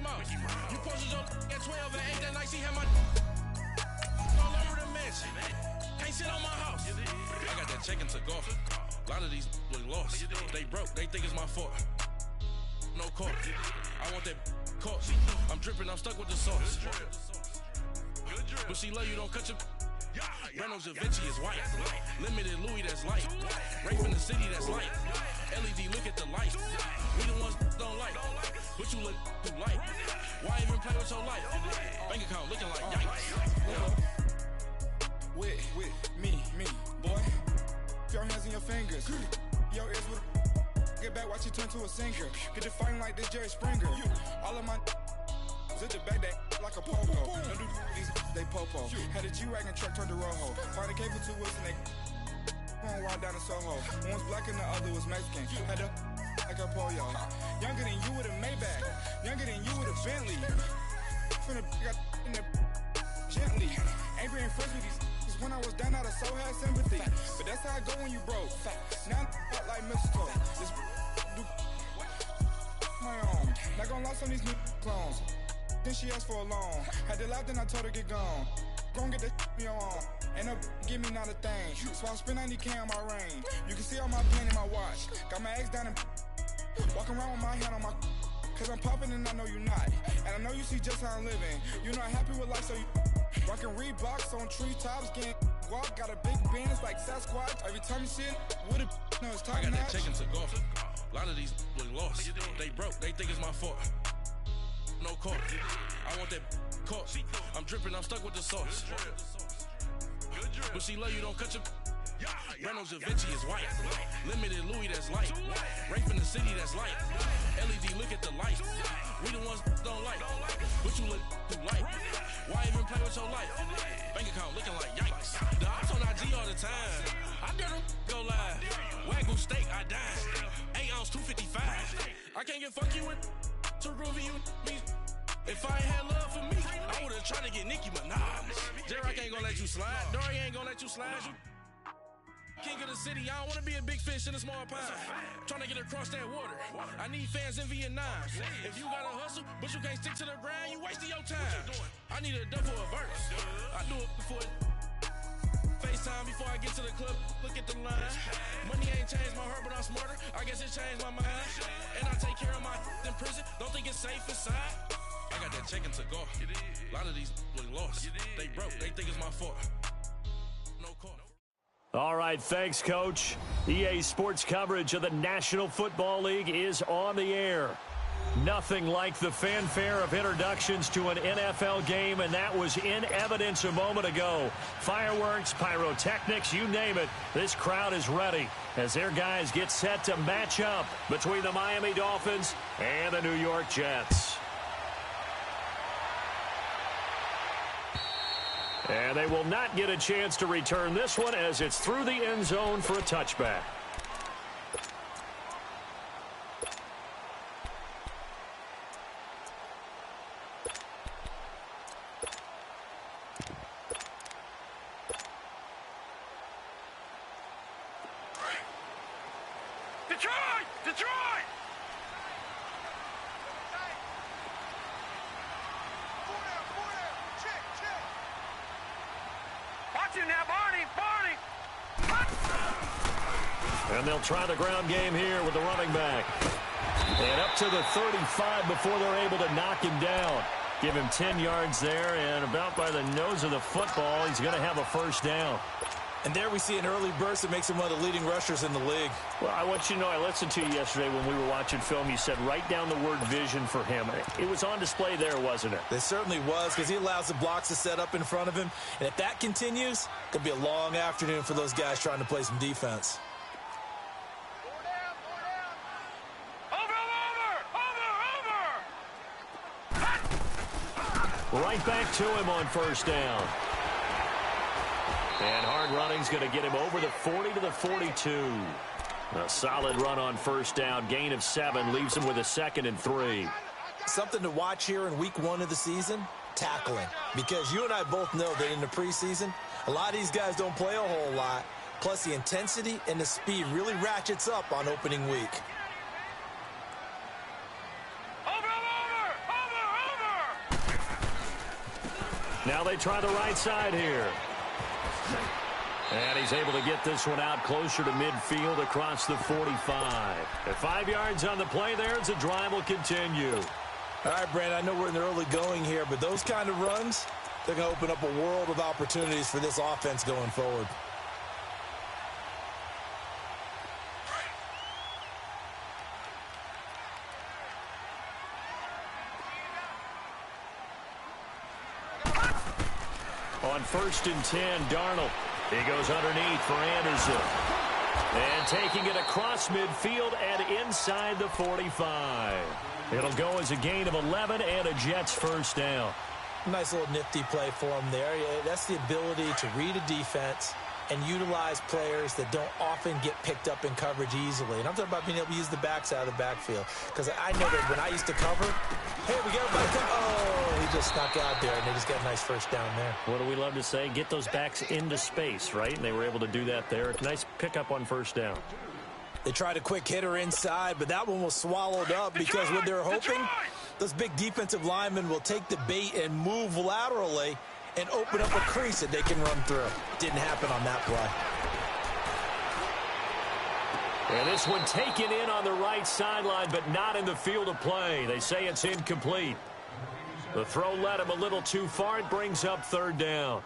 Mouse. You posted your at 12 and 8 that night, she had my all over the mansion. Can't sit on my house. I got that check and took off. A lot of these look lost. They broke, they think it's my fault. No court. I want that court. I'm dripping, I'm stuck with the sauce. But she love you, don't cut your. Reynolds Da Vinci is white. Limited Louis, that's light. Rape in the city, that's light. LED, look at the light. We the ones don't like. But you look too light. Why even play with your life? Bank account looking like yikes. With me, boy. Your hands in your fingers. Your ears with. Get back, watch you turn to a singer. Get it fighting like this Jerry Springer. All of my zip the back that like a pogo. Don't do these, they popo. Had a G-Wagon truck turned to Rojo. Find a cable 2 wheels and they going wild down in Soho. One was black and the other was Mexican. Had a like a pollo. Younger than you with a Maybach. Younger than you with a Bentley. From the got in the gently. Angry and friends with these. When I was down out of so had sympathy. But that's how I go when you broke. Now I'm like mistletoe. This do my own. Not gonna lie on these new clones. Then she asked for a loan. Had to laugh, then I told her get gone. Gon' get that me on. Ain't no give me not a thing. So I spend 90K on my range. You can see all my pen in my watch. Got my ex down and walking around with my hand on my. Cause I'm popping and I know you not. And I know you see just how I'm living. You're not happy with life, so you rockin' Reeboks on treetops, getting walk. Got a big Benz like Sasquatch. Every time you see it, with a no, it's time. I got that check and took off. A lot of these look lost. They broke, they think it's my fault. No court. I want that court. I'm dripping, I'm stuck with the sauce. But she love you, don't cut your. Reynolds Da Vinci is white. Limited Louis, that's light. Rape in the city, that's light. LED, look at the light. We the ones don't like. But you look too light. Why even play with your life? Bank account looking like yikes. The ops on IG all the time. I dare them go live. Wagyu steak, I dine. 8 ounce, 255. I can't get fuck you with to groovy you me. If I ain't had love for me, I would've tried to get Nicki Minaj. J-Rock ain't gonna let you slide. Dory ain't gonna let you slide. You king of the city, I don't wanna be a big fish in a small pond. Trying to get across that water. I need fans in Vietnam. If you gotta hustle, but you can't stick to the grind, you wasting your time. I need a dub for a verse. I do it before FaceTime before I get to the club. Look at the line. Money ain't changed my heart, but I'm smarter. I guess it changed my mind. And I take care of my in prison. Don't think it's safe inside. I got that check and took off. A lot of these look lost. They broke, they think it's my fault. No court. All right, thanks, Coach. EA Sports coverage of the National Football League is on the air. Nothing like the fanfare of introductions to an NFL game, and that was in evidence a moment ago. Fireworks, pyrotechnics, you name it. This crowd is ready as their guys get set to match up between the Miami Dolphins and the New York Jets. And they will not get a chance to return this one as it's through the end zone for a touchback. Detroit! Watch him now, Barney! And they'll try the ground game here with the running back. And up to the 35 before they're able to knock him down. Give him 10 yards there, and about by the nose of the football, he's going to have a first down. And there we see an early burst that makes him one of the leading rushers in the league. Well, I want you to know, I listened to you yesterday when we were watching film. You said write down the word vision for him. It was on display there, wasn't it? It certainly was, because he allows the blocks to set up in front of him. And if that continues, it could be a long afternoon for those guys trying to play some defense. Right back to him on first down. And hard running's going to get him over the 40 to the 42. A solid run on first down. Gain of 7 leaves him with a 2nd and 3. Something to watch here in week 1 of the season, tackling. Because you and I both know that in the preseason, a lot of these guys don't play a whole lot. Plus the intensity and the speed really ratchets up on opening week. Now they try the right side here. And he's able to get this one out closer to midfield across the 45. At 5 yards on the play there, the drive will continue. All right, Brandon, I know we're in the early going here, but those kind of runs, they're going to open up a world of opportunities for this offense going forward. On 1st and 10, Darnold. He goes underneath for Anderson. And taking it across midfield and inside the 45. It'll go as a gain of 11 and a Jets first down. Nice little nifty play for him there. That's the ability to read a defense and utilize players that don't often get picked up in coverage easily. And I'm talking about being able to use the backs out of the backfield. Because I know that when I used to cover, hey, we got back up. Oh, he just snuck out there, and they just got a nice first down there. What do we love to say? Get those backs into space, right? And they were able to do that there. Nice pickup on first down. They tried a quick hitter inside, but that one was swallowed up because what they're hoping, those big defensive linemen will take the bait and move laterally and open up a crease that they can run through. Didn't happen on that play. And this one taken in on the right sideline, but not in the field of play. They say it's incomplete. The throw led him a little too far. It brings up 3rd down.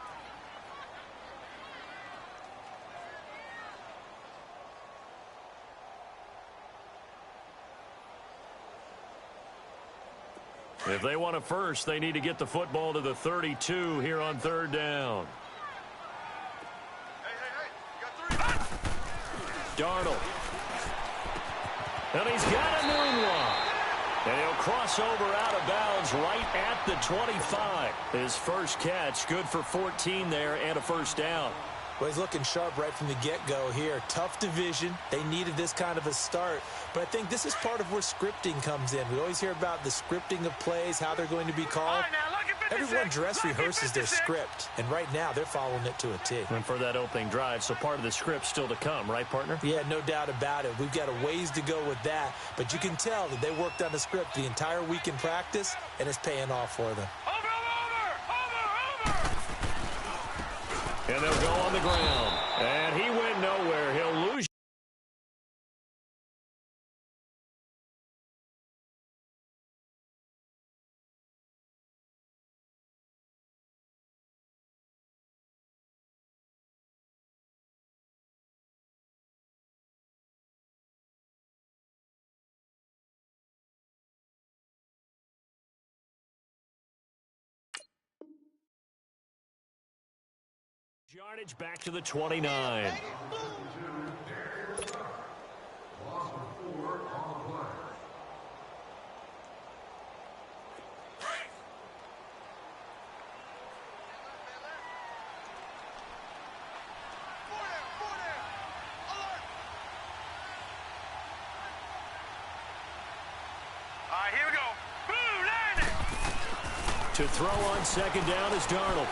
If they want a first, they need to get the football to the 32 here on 3rd down. Darnold. And he's got a new one. And he'll cross over out of bounds right at the 25. His first catch, good for 14 there and a first down. Well, he's looking sharp right from the get-go here. Tough division. They needed this kind of a start. But I think this is part of where scripting comes in. We always hear about the scripting of plays, how they're going to be called. Everyone dress rehearses their script, and right now they're following it to a T. And for that opening drive, so part of the script still to come, right, partner? Yeah, no doubt about it. We've got a ways to go with that, but you can tell that they worked on the script the entire week in practice, and it's paying off for them. And they'll go on the ground. And he went nowhere. He'll lose. Yardage back to the 29. Here we go. Boom, landing. To throw on 2nd down is Darnold.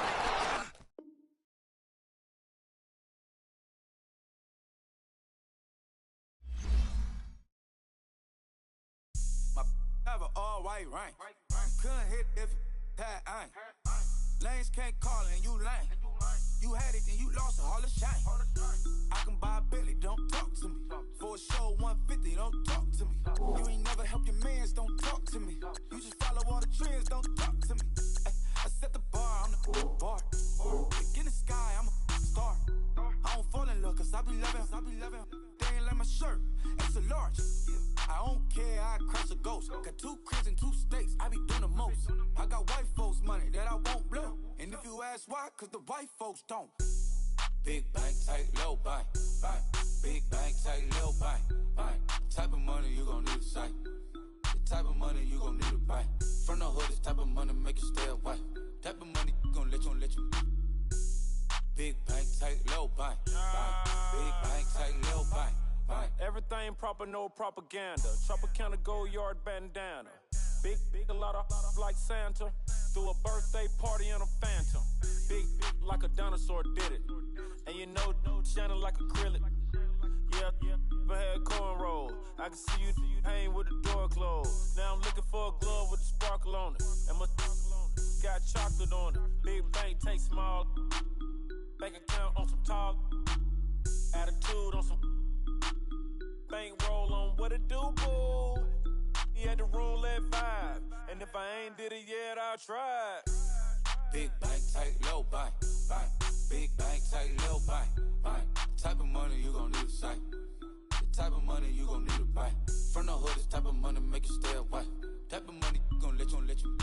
White rank. Couldn't hit if that ain't. Lanes can't call and you lame. You had it and you lost all the shine. I can buy a Billy, don't talk to me. For a show 150, don't talk to me. You ain't never help your mans, don't talk to me. You just follow all the trends, don't talk to me. I set the bar, I'm the bar. Look in the sky, I'm a star. I don't fall in love cause I be loving. They ain't like my shirt, it's a large. I don't care, I crush a ghost. Got 2 cribs and 2 states, I be doing the most. I got white folks money that I won't blow. And if you ask why, cause the white folks don't. Big bank, tight, low bank. Big bank, tight, low bank. Type of money you gon' need a sight. The type of money you gon' need a buy. From the hood, this type of money make you stay away. Type of money gon' let you. Big bank, tight, low bank. Big bank, tight, low bank. Everything proper, no propaganda. Tropicana gold yard bandana. Big, a lot of like Santa. Threw a birthday party in a phantom. Big like a dinosaur did it. And you know, shining like acrylic. Yeah, but had cornrow. I can see you hang with the door closed. Now I'm looking for a glove with a sparkle on it. And my got chocolate on it. Big bank take small. Bank account on some talk. Attitude on some. Bank roll on what it do, boo. He had the roulette vibe. And if I ain't did it yet, I'll try. Big bank, tight, low bank, bank. Big bank, tight, low bank, bank. Type of money you gon' need to sight. The type of money you gon' need to buy. From the hood, this type of money make you stay away. Type of money gon' let you.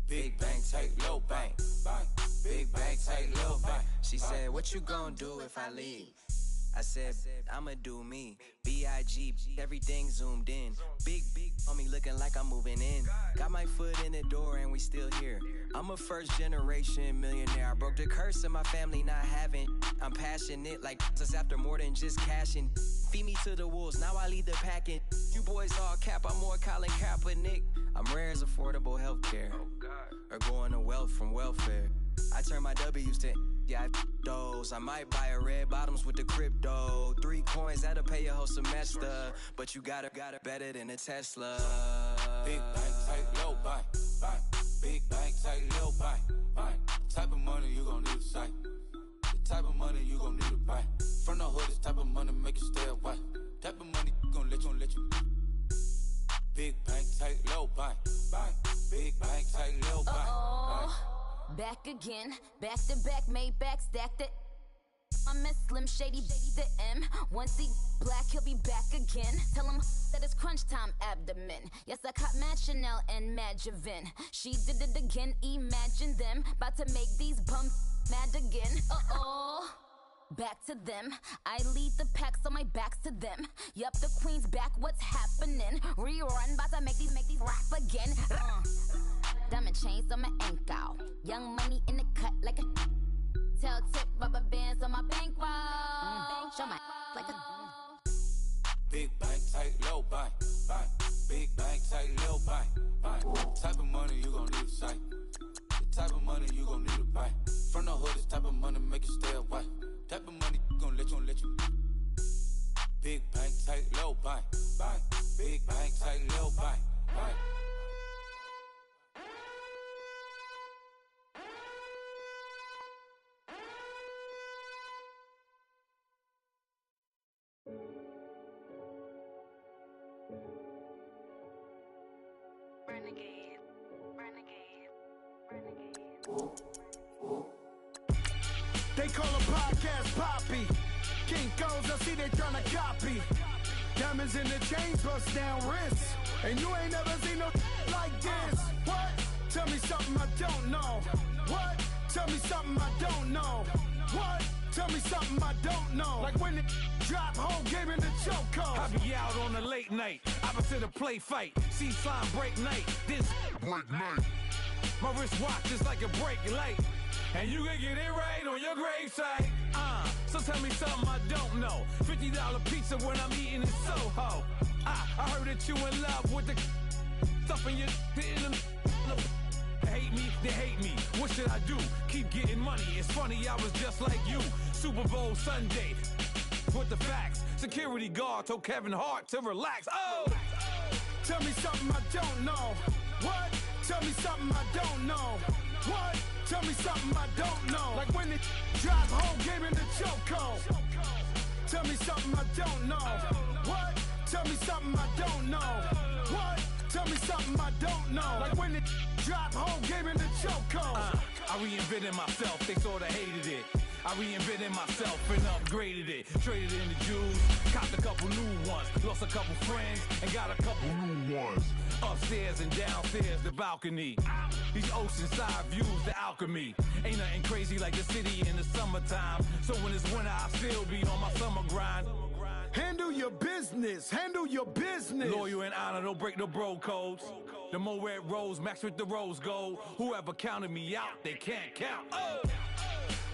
Big bank, tight, low bank, bank. Big bank, tight, low bank. She said, what you gon' do if I leave? I said, I'ma do me. B.I.G. Everything zoomed in. Big on me looking like I'm moving in. Got my foot in the door and we still here. I'm a first generation millionaire. I broke the curse of my family not having. I'm passionate like just after more than just cashing. Feed me to the wolves, now I lead the packing. You boys all cap, I'm more Colin Kaepernick. I'm rare as affordable healthcare. Or going to wealth from welfare. I turn my W's to those. I might buy a red bottoms with the crypto. 3 coins, that'll pay your whole semester. But you got it better than a Tesla. Big bank, tight, low bank, bank. Big bank, tight, low bank, bank. Type of money you gon' need to sight. The type of money you gon' need to buy. From the hood, this type of money make you stay away. Type of money gon' let you. Big bank, tight, low bank, bank. Big bank, tight, low bank, bank. Back again, back to back, made back, stacked it. I'm a Slim Shady, the M. Once he black, he'll be back again. Tell him that it's crunch time abdomen. Yes, I caught Mad Chanel and Mad Javin. She did it again, imagine them. About to make these bums mad again. Back to them. I lead the pack, so my back's to them. Yup, the queen's back, what's happening? Rerun, about to make these rap again. Diamond chains on my ankle. Young money in the cut like a tail tip, rubber bands on my bankroll. Show my like a Big bank, tight, low bank, bank. Big bank, tight, low bank, bank. Type of money you gon' need to sight. The type of money you gon' need to buy. From the hood, this type of money make you stay away. Type of money gon' let you. Big bank, tight, low bank, bank. Big bank, tight, low bank, bank. They call a podcast Poppy. Kinkos, I see they tryna copy. Diamonds in the chains, bust down wrists. And you ain't never seen no like this. What? Tell me something I don't know. What? Tell me something I don't know. What? Tell me something I don't know. Like when it drop home, game in the chokehold. I be out on a late night, opposite a play fight. See slime break night, this break night. My wristwatch is like a brake light. And you can get it right on your gravesite. So tell me something I don't know. $50 pizza when I'm eating in Soho. I heard that you in love with the stuff in your in the hate me, they hate me. What should I do? Keep getting money. It's funny, I was just like you. Super Bowl Sunday. With the facts. Security guard told Kevin Hart to relax. Oh! Tell me something I don't know. What? Tell me something I don't know. What? Tell me something I don't know. Like when it drop home, game in the chokehold. Tell me something I don't know. What? Tell me something I don't know. What? Tell me something I don't know. Like when it drop home, game in the chokehold. I reinvented myself, they sorta hated it. I reinvented myself and upgraded it. Traded in the Jews, copped a couple new ones. Lost a couple friends and got a couple new ones. Upstairs and downstairs, the balcony. These oceanside views, the alchemy. Ain't nothing crazy like the city in the summertime. So when it's winter, I still be on my summer grind. Handle your business, handle your business. Loyal and honor, don't break no bro codes. The more red rose, max with the rose gold. Whoever counted me out, they can't count. Oh!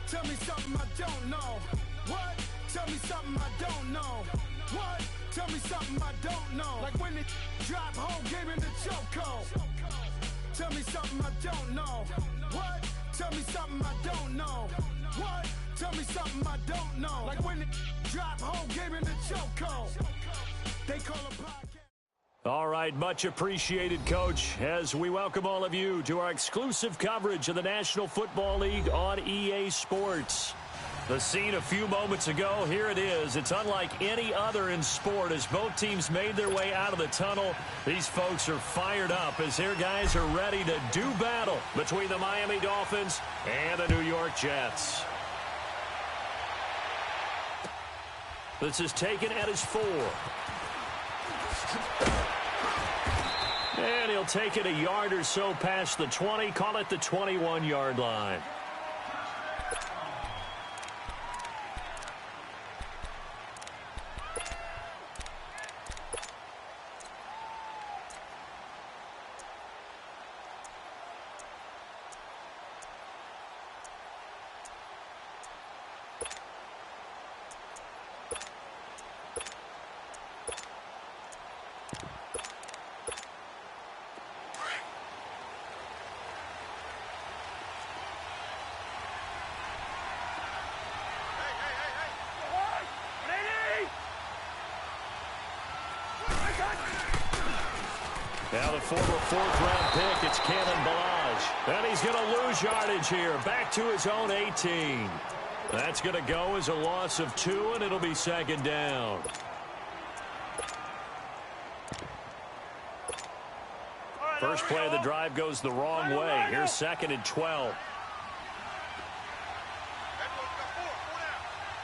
Tell me something I don't know. What? Tell me something I don't know. What? Tell me something I don't know. Like when it drop home, game in the chokehold. Tell me something I don't know. What? Tell me something I don't know. What? Tell me something I don't know. Like when it drop home, game in the chokehold. They call a podcast. All right, much appreciated, Coach, as we welcome all of you to our exclusive coverage of the National Football League on EA Sports. The scene a few moments ago, here it is. It's unlike any other in sport as both teams made their way out of the tunnel. These folks are fired up as their guys are ready to do battle between the Miami Dolphins and the New York Jets. This is taken at his 4. And he'll take it a yard or so past the 20, call it the 21-yard line. Now the former 4th-round pick, it's Cannon Balaj. And he's going to lose yardage here, back to his own 18. That's going to go as a loss of 2, and it'll be 2nd down. First play of the drive goes the wrong way. Here's 2nd and 12.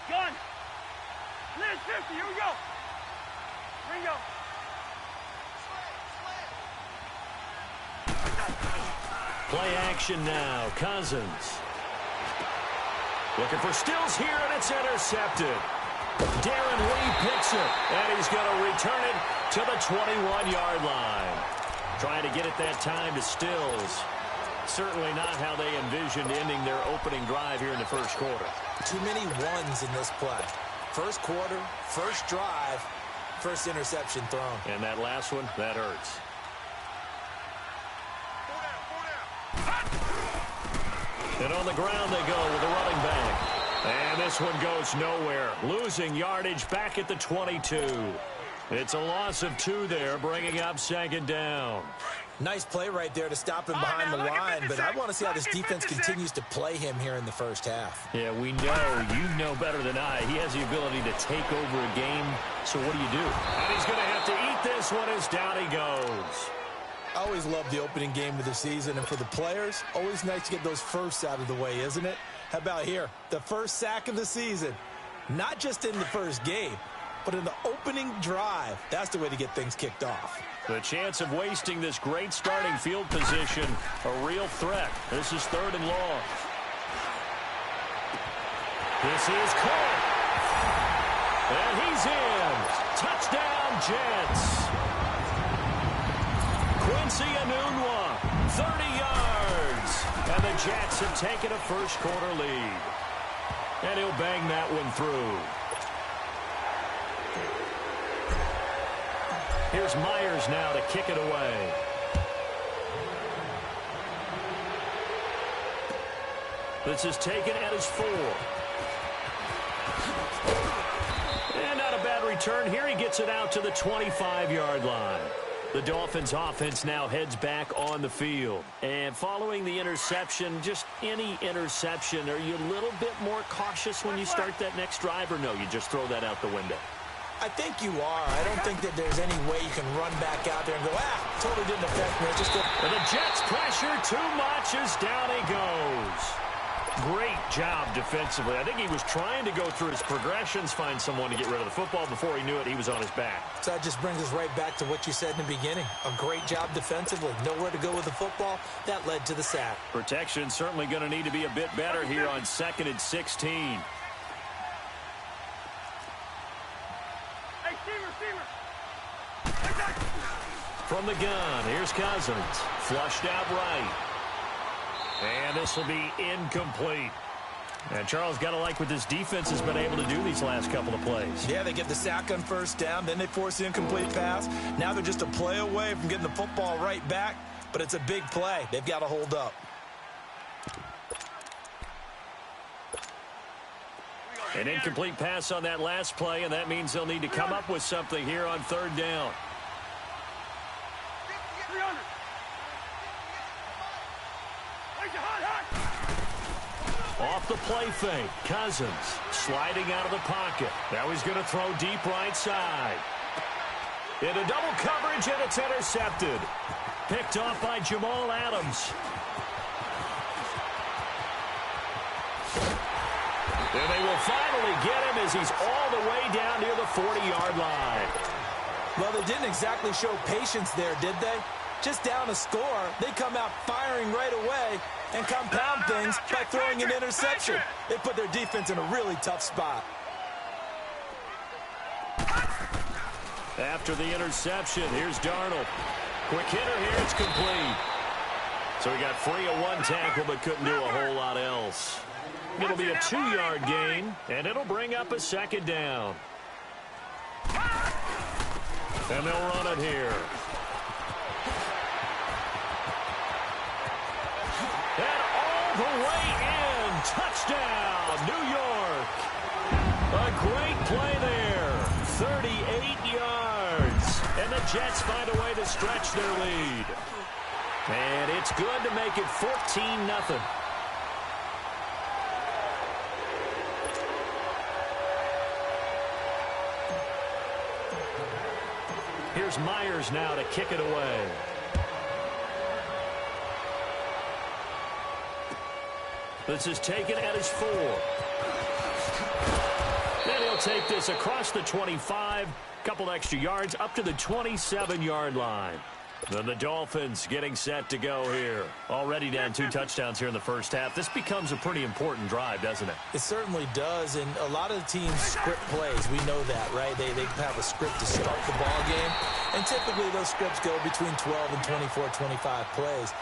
Gun. Liz 50, here we go. Here we go. Play action now. Cousins. Looking for Stills here, and it's intercepted. Darren Lee picks it, and he's going to return it to the 21-yard line. Trying to get it that time to Stills. Certainly not how they envisioned ending their opening drive here in the first quarter. Too many ones in this play. First quarter, first drive, first interception thrown. And that last one, that hurts. And on the ground they go with the running back. And this one goes nowhere. Losing yardage back at the 22. It's a loss of 2 there, bringing up 2nd down. Nice play right there to stop him behind the line, but I want to see how this defense continues to play him here in the first half. Yeah, we know. You know better than I. He has the ability to take over a game, so what do you do? And he's going to have to eat this one as down he goes. I always love the opening game of the season, and for the players, always nice to get those firsts out of the way, isn't it? How about here? The first sack of the season. Not just in the first game, but in the opening drive. That's the way to get things kicked off. The chance of wasting this great starting field position, a real threat. This is 3rd and long. This is caught. And he's in. Touchdown, Jets. Quincy Enunwa, 30 yards. And the Jets have taken a first quarter lead. And he'll bang that one through. Here's Myers now to kick it away. This is taken at his 4. And not a bad return. Here he gets it out to the 25-yard line. The Dolphins offense now heads back on the field. And following the interception, just any interception, are you a little bit more cautious when you start that next drive, or no, you just throw that out the window? I think you are. I don't think that there's any way you can run back out there and go, totally didn't affect me. Just and the Jets pressure too much as down he goes. Great job defensively. I think he was trying to go through his progressions, find someone to get rid of the football. Before he knew it, he was on his back. So that just brings us right back to what you said in the beginning. A great job defensively. Nowhere to go with the football. That led to the sack. Protection certainly going to need to be a bit better here on 2nd and 16. From the gun, here's Cousins. Flushed out right. And this will be incomplete. And Charles, got to like what this defense has been able to do these last couple of plays. Yeah, they get the sack on first down, then they force the incomplete pass. Now they're just a play away from getting the football right back, but it's a big play. They've got to hold up. An incomplete pass on that last play, and that means they'll need to come up with something here on 3rd down. Off the play fake, Cousins sliding out of the pocket. Now he's going to throw deep right side. Into double coverage, and it's intercepted. Picked off by Jamal Adams. And they will finally get him as he's all the way down near the 40-yard line. Well, they didn't exactly show patience there, did they? Just down a score, they come out firing right away and compound things by throwing an interception. They put their defense in a really tough spot. After the interception, here's Darnold. Quick hitter here, it's complete. So he got free of one tackle but couldn't do a whole lot else. It'll be a 2-yard gain, and it'll bring up a second down. And they'll run it here. And all the way in. Touchdown, New York. A great play there. 38 yards. And the Jets find a way to stretch their lead. And it's good to make it 14-0. Here's Myers now to kick it away. This is taken at his 4. Then he'll take this across the 25. Couple extra yards up to the 27-yard line. Then the Dolphins getting set to go here. Already down 2 touchdowns here in the first half. This becomes a pretty important drive, doesn't it? It certainly does, and a lot of the teams script plays. We know that, right? They have a script to start the ball game, and typically those scripts go between 12 and 24, 25 plays.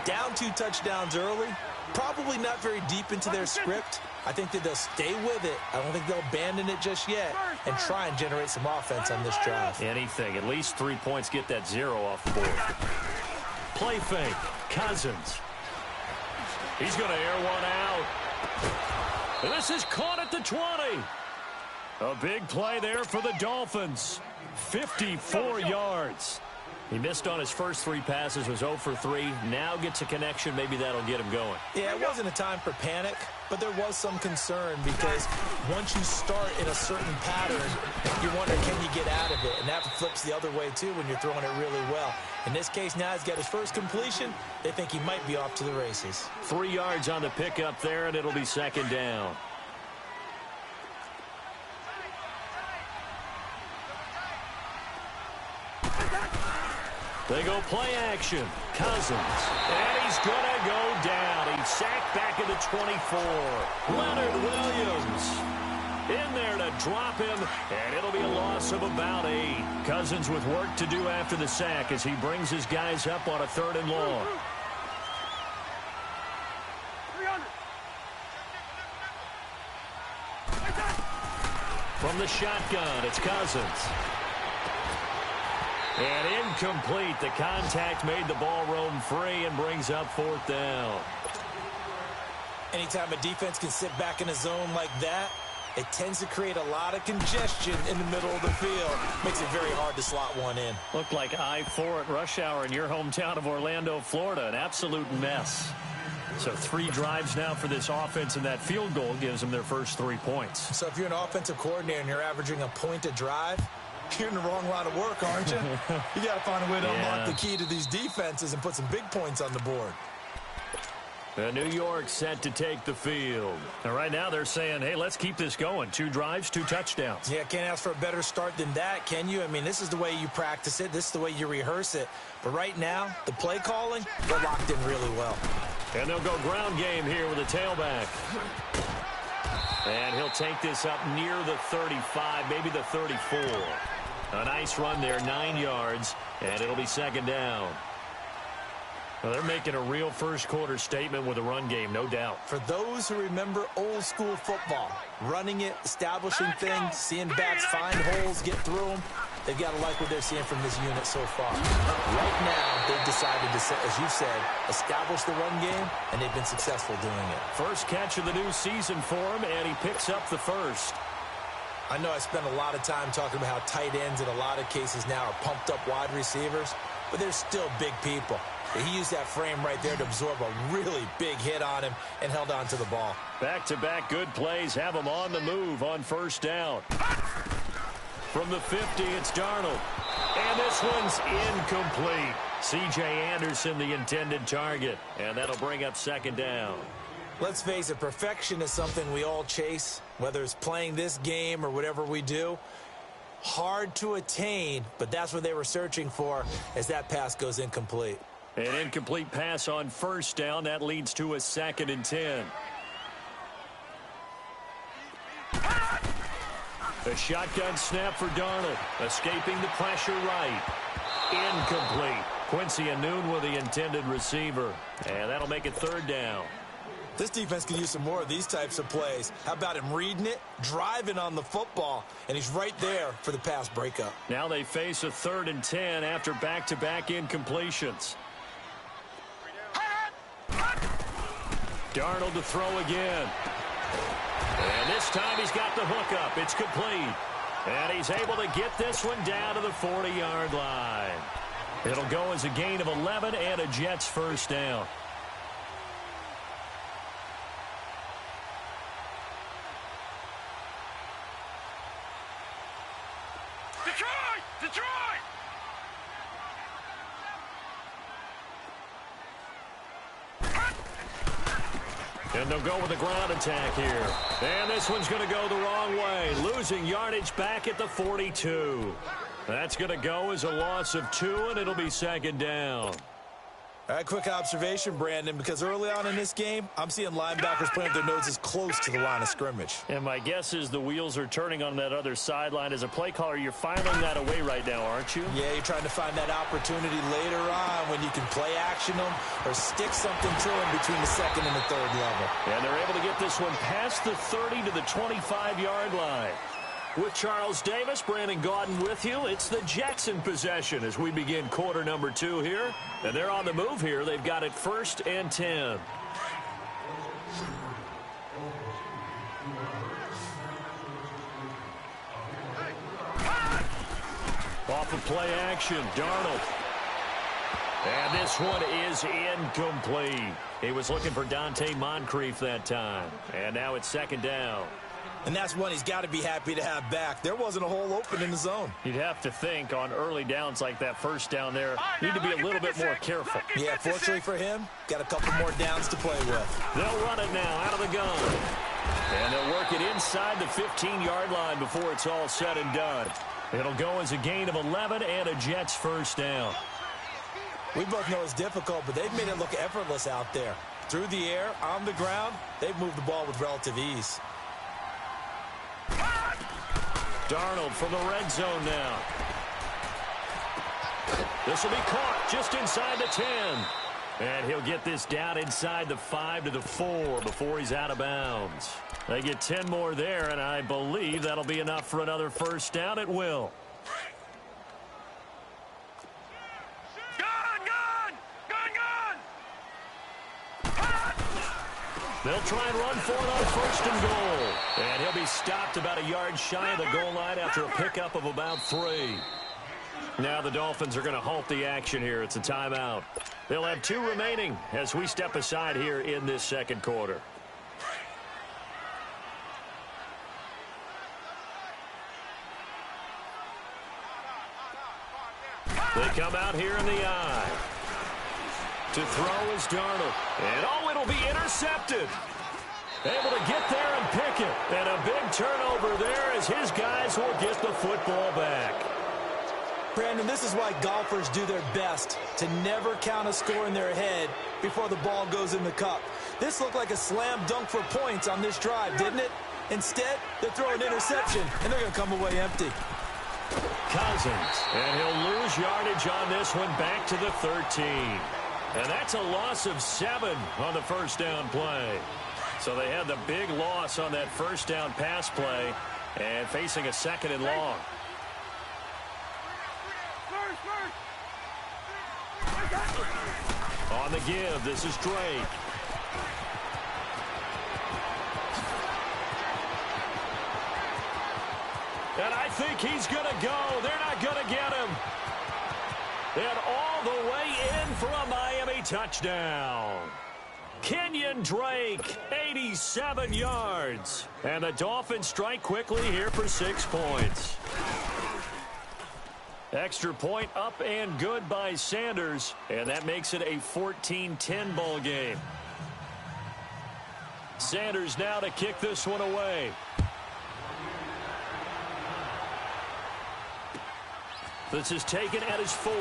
Down 2 touchdowns early, probably not very deep into their script. I think that they'll stay with it. I don't think they'll abandon it just yet and try and generate some offense on this drive. Anything. At least 3 points. Get that 0 off the board. Play fake. Cousins. He's going to air one out. And this is caught at the 20. A big play there for the Dolphins. 54 yards. He missed on his first 3 passes, was 0 for 3. Now gets a connection. Maybe that'll get him going. Yeah, it wasn't a time for panic, but there was some concern because once you start in a certain pattern, you wonder, can you get out of it? And that flips the other way, too, when you're throwing it really well. In this case, now he's got his first completion. They think he might be off to the races. 3 yards on the pickup there, and it'll be second down. They go play action. Cousins. And he's going to go down. He's sacked back at the 24. Leonard Williams in there to drop him. And it'll be a loss of about 8. Cousins with work to do after the sack as he brings his guys up on a 3rd and long. From the shotgun, it's Cousins. And incomplete. The contact made the ball roam free and brings up 4th down. Anytime a defense can sit back in a zone like that, it tends to create a lot of congestion in the middle of the field. Makes it very hard to slot one in. Looked like I-4 at rush hour in your hometown of Orlando, Florida. An absolute mess. So 3 drives now for this offense, and that field goal gives them their first 3 points. So if you're an offensive coordinator and you're averaging a point a drive, you're in the wrong line of work, aren't you? You got to find a way to unlock the key to these defenses and put some big points on the board. New York set to take the field. And right now they're saying, hey, let's keep this going. 2 drives, 2 touchdowns. Yeah, can't ask for a better start than that, can you? I mean, this is the way you practice it. This is the way you rehearse it. But right now, the play calling, they're locked in really well. And they'll go ground game here with a tailback. And he'll take this up near the 35, maybe the 34. A nice run there, 9 yards, and it'll be second down. Well, they're making a real first-quarter statement with a run game, no doubt. For those who remember old-school football, running it, establishing things, seeing backs find holes, get through them, they've got to like what they're seeing from this unit so far. Right now, they've decided to, as you said, establish the run game, and they've been successful doing it. First catch of the new season for him, and he picks up the first. I know I spent a lot of time talking about how tight ends in a lot of cases now are pumped up wide receivers. but they're still big people. He used that frame right there to absorb a really big hit on him and held on to the ball. Back-to-back good plays have him on the move on first down. From the 50, it's Darnold. And this one's incomplete. C.J. Anderson, the intended target. And that'll bring up second down. Let's face it, perfection is something we all chase, whether it's playing this game or whatever we do. Hard to attain, but that's what they were searching for as that pass goes incomplete. An incomplete pass on first down. That leads to a 2nd and 10. A shotgun snap for Darnold. Escaping the pressure right. Incomplete. Quincy Anoon with the intended receiver. And that'll make it 3rd down. This defense can use some more of these types of plays. How about him reading it, driving on the football, and he's right there for the pass breakup. Now they face a 3rd and 10 after back-to-back incompletions. Darnold to throw again. And this time he's got the hook up. It's complete. And he's able to get this one down to the 40-yard line. It'll go as a gain of 11 and a Jets first down. Detroit! And they'll go with a ground attack here. And this one's going to go the wrong way. Losing yardage back at the 42. That's going to go as a loss of 2, and it'll be 2nd down. All right, quick observation, Brandon, because early on in this game, I'm seeing linebackers putting their noses close to the line of scrimmage. And my guess is the wheels are turning on that other sideline. As a play caller, you're filing that away right now, aren't you? Yeah, you're trying to find that opportunity later on when you can play action them or stick something to them between the 2nd and the 3rd level. And they're able to get this one past the 30 to the 25-yard line. With Charles Davis, Brandon Gaudin with you. It's the Jets in possession as we begin quarter number 2 here. And they're on the move here. They've got it 1st and 10. Off of play action, Darnold. And this one is incomplete. He was looking for Dante Moncrief that time. And now it's 2nd down. And that's one he's got to be happy to have back. There wasn't a hole open in the zone. You'd have to think on early downs like that first down there, need to be a little bit more careful. Yeah, fortunately for him, got a couple more downs to play with. They'll run it now out of the gun. And they'll work it inside the 15-yard line before it's all said and done. It'll go as a gain of 11 and a Jets first down. We both know it's difficult, but they've made it look effortless out there. Through the air, on the ground, they've moved the ball with relative ease. Darnold from the red zone now. This will be caught just inside the 10. And he'll get this down inside the 5 to the 4 before he's out of bounds. They get 10 more there, and I believe that'll be enough for another first down. It will. They'll try and run for it on 1st and goal. And he'll be stopped about a yard shy of the goal line after a pickup of about 3. Now the Dolphins are going to halt the action here. It's a timeout. They'll have 2 remaining as we step aside here in this 2nd quarter. They come out here in the eye. To throw is Darnold. And oh, it'll be intercepted. Able to get there and pick it. And a big turnover there as his guys will get the football back. Brandon, this is why golfers do their best to never count a score in their head before the ball goes in the cup. This looked like a slam dunk for points on this drive, didn't it? Instead, they throw an interception, and they're going to come away empty. Cousins, and he'll lose yardage on this one back to the 13. And that's a loss of 7 on the first down play. So they had the big loss on that first down pass play and facing a 2nd and long. On the give, this is Drake. And I think he's going to go. They're not going to get him. And all the way in for a Miami touchdown. Kenyon Drake, 87 yards. And the Dolphins strike quickly here for 6 points. Extra point up and good by Sanders. And that makes it a 14-10 ball game. Sanders now to kick this one away. This is taken at his 4.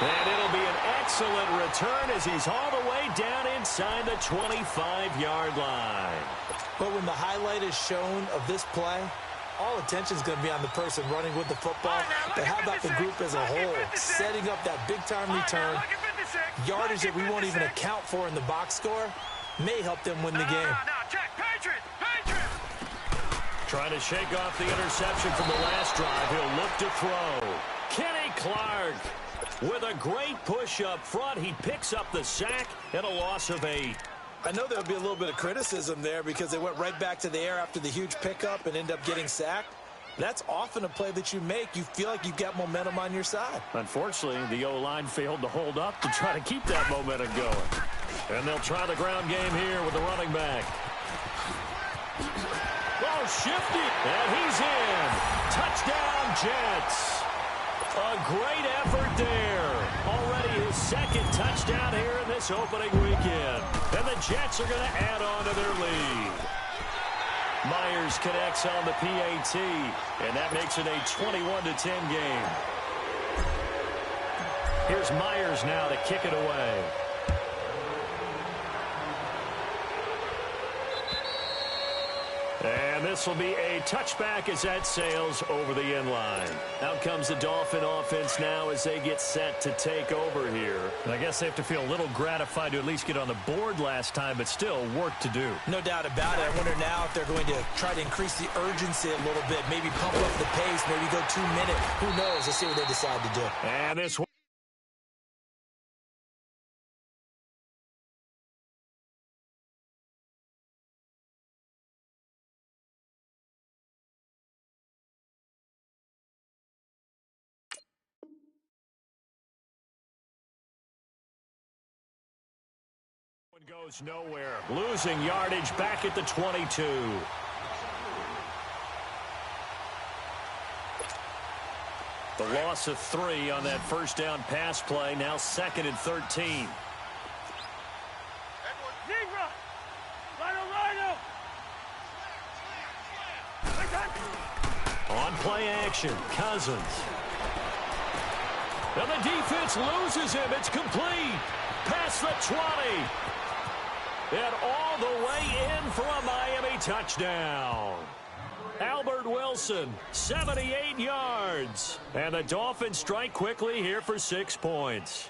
And it'll be an excellent return as he's all the way down inside the 25-yard line. But when the highlight is shown of this play, all attention is going to be on the person running with the football. But how about the group as a whole, setting up that big-time return, yardage that we won't even account for in the box score, may help them win the game. Trying to shake off the interception from the last drive. He'll look to throw. Kenny Clark with a great push up front. He picks up the sack and a loss of 8. I know there'll be a little bit of criticism there because they went right back to the air after the huge pickup and end up getting sacked. That's often a play that you make. You feel like you've got momentum on your side. Unfortunately, the O-line failed to hold up to try to keep that momentum going. And they'll try the ground game here with the running back. Oh, shifty. And he's in. Touchdown, Jets. A great effort there. Already his second touchdown here in this opening weekend. And the Jets are going to add on to their lead. Myers connects on the PAT, and that makes it a 21-10 game. Here's Myers now to kick it away. And this will be a touchback as that sails over the end line. Out comes the Dolphin offense now as they get set to take over here. And I guess they have to feel a little gratified to at least get on the board last time, but still work to do. No doubt about it. I wonder now if they're going to try to increase the urgency a little bit, maybe pump up the pace, maybe go 2 minutes. Who knows? Let's see what they decide to do. And this one. Goes nowhere. Losing yardage back at the 22. The loss of 3 on that first down pass play. Now 2nd and 13. On play action, Cousins. And the defense loses him. It's complete. Past the 20. And all the way in for a Miami touchdown. Albert Wilson, 78 yards. And the Dolphins strike quickly here for 6 points.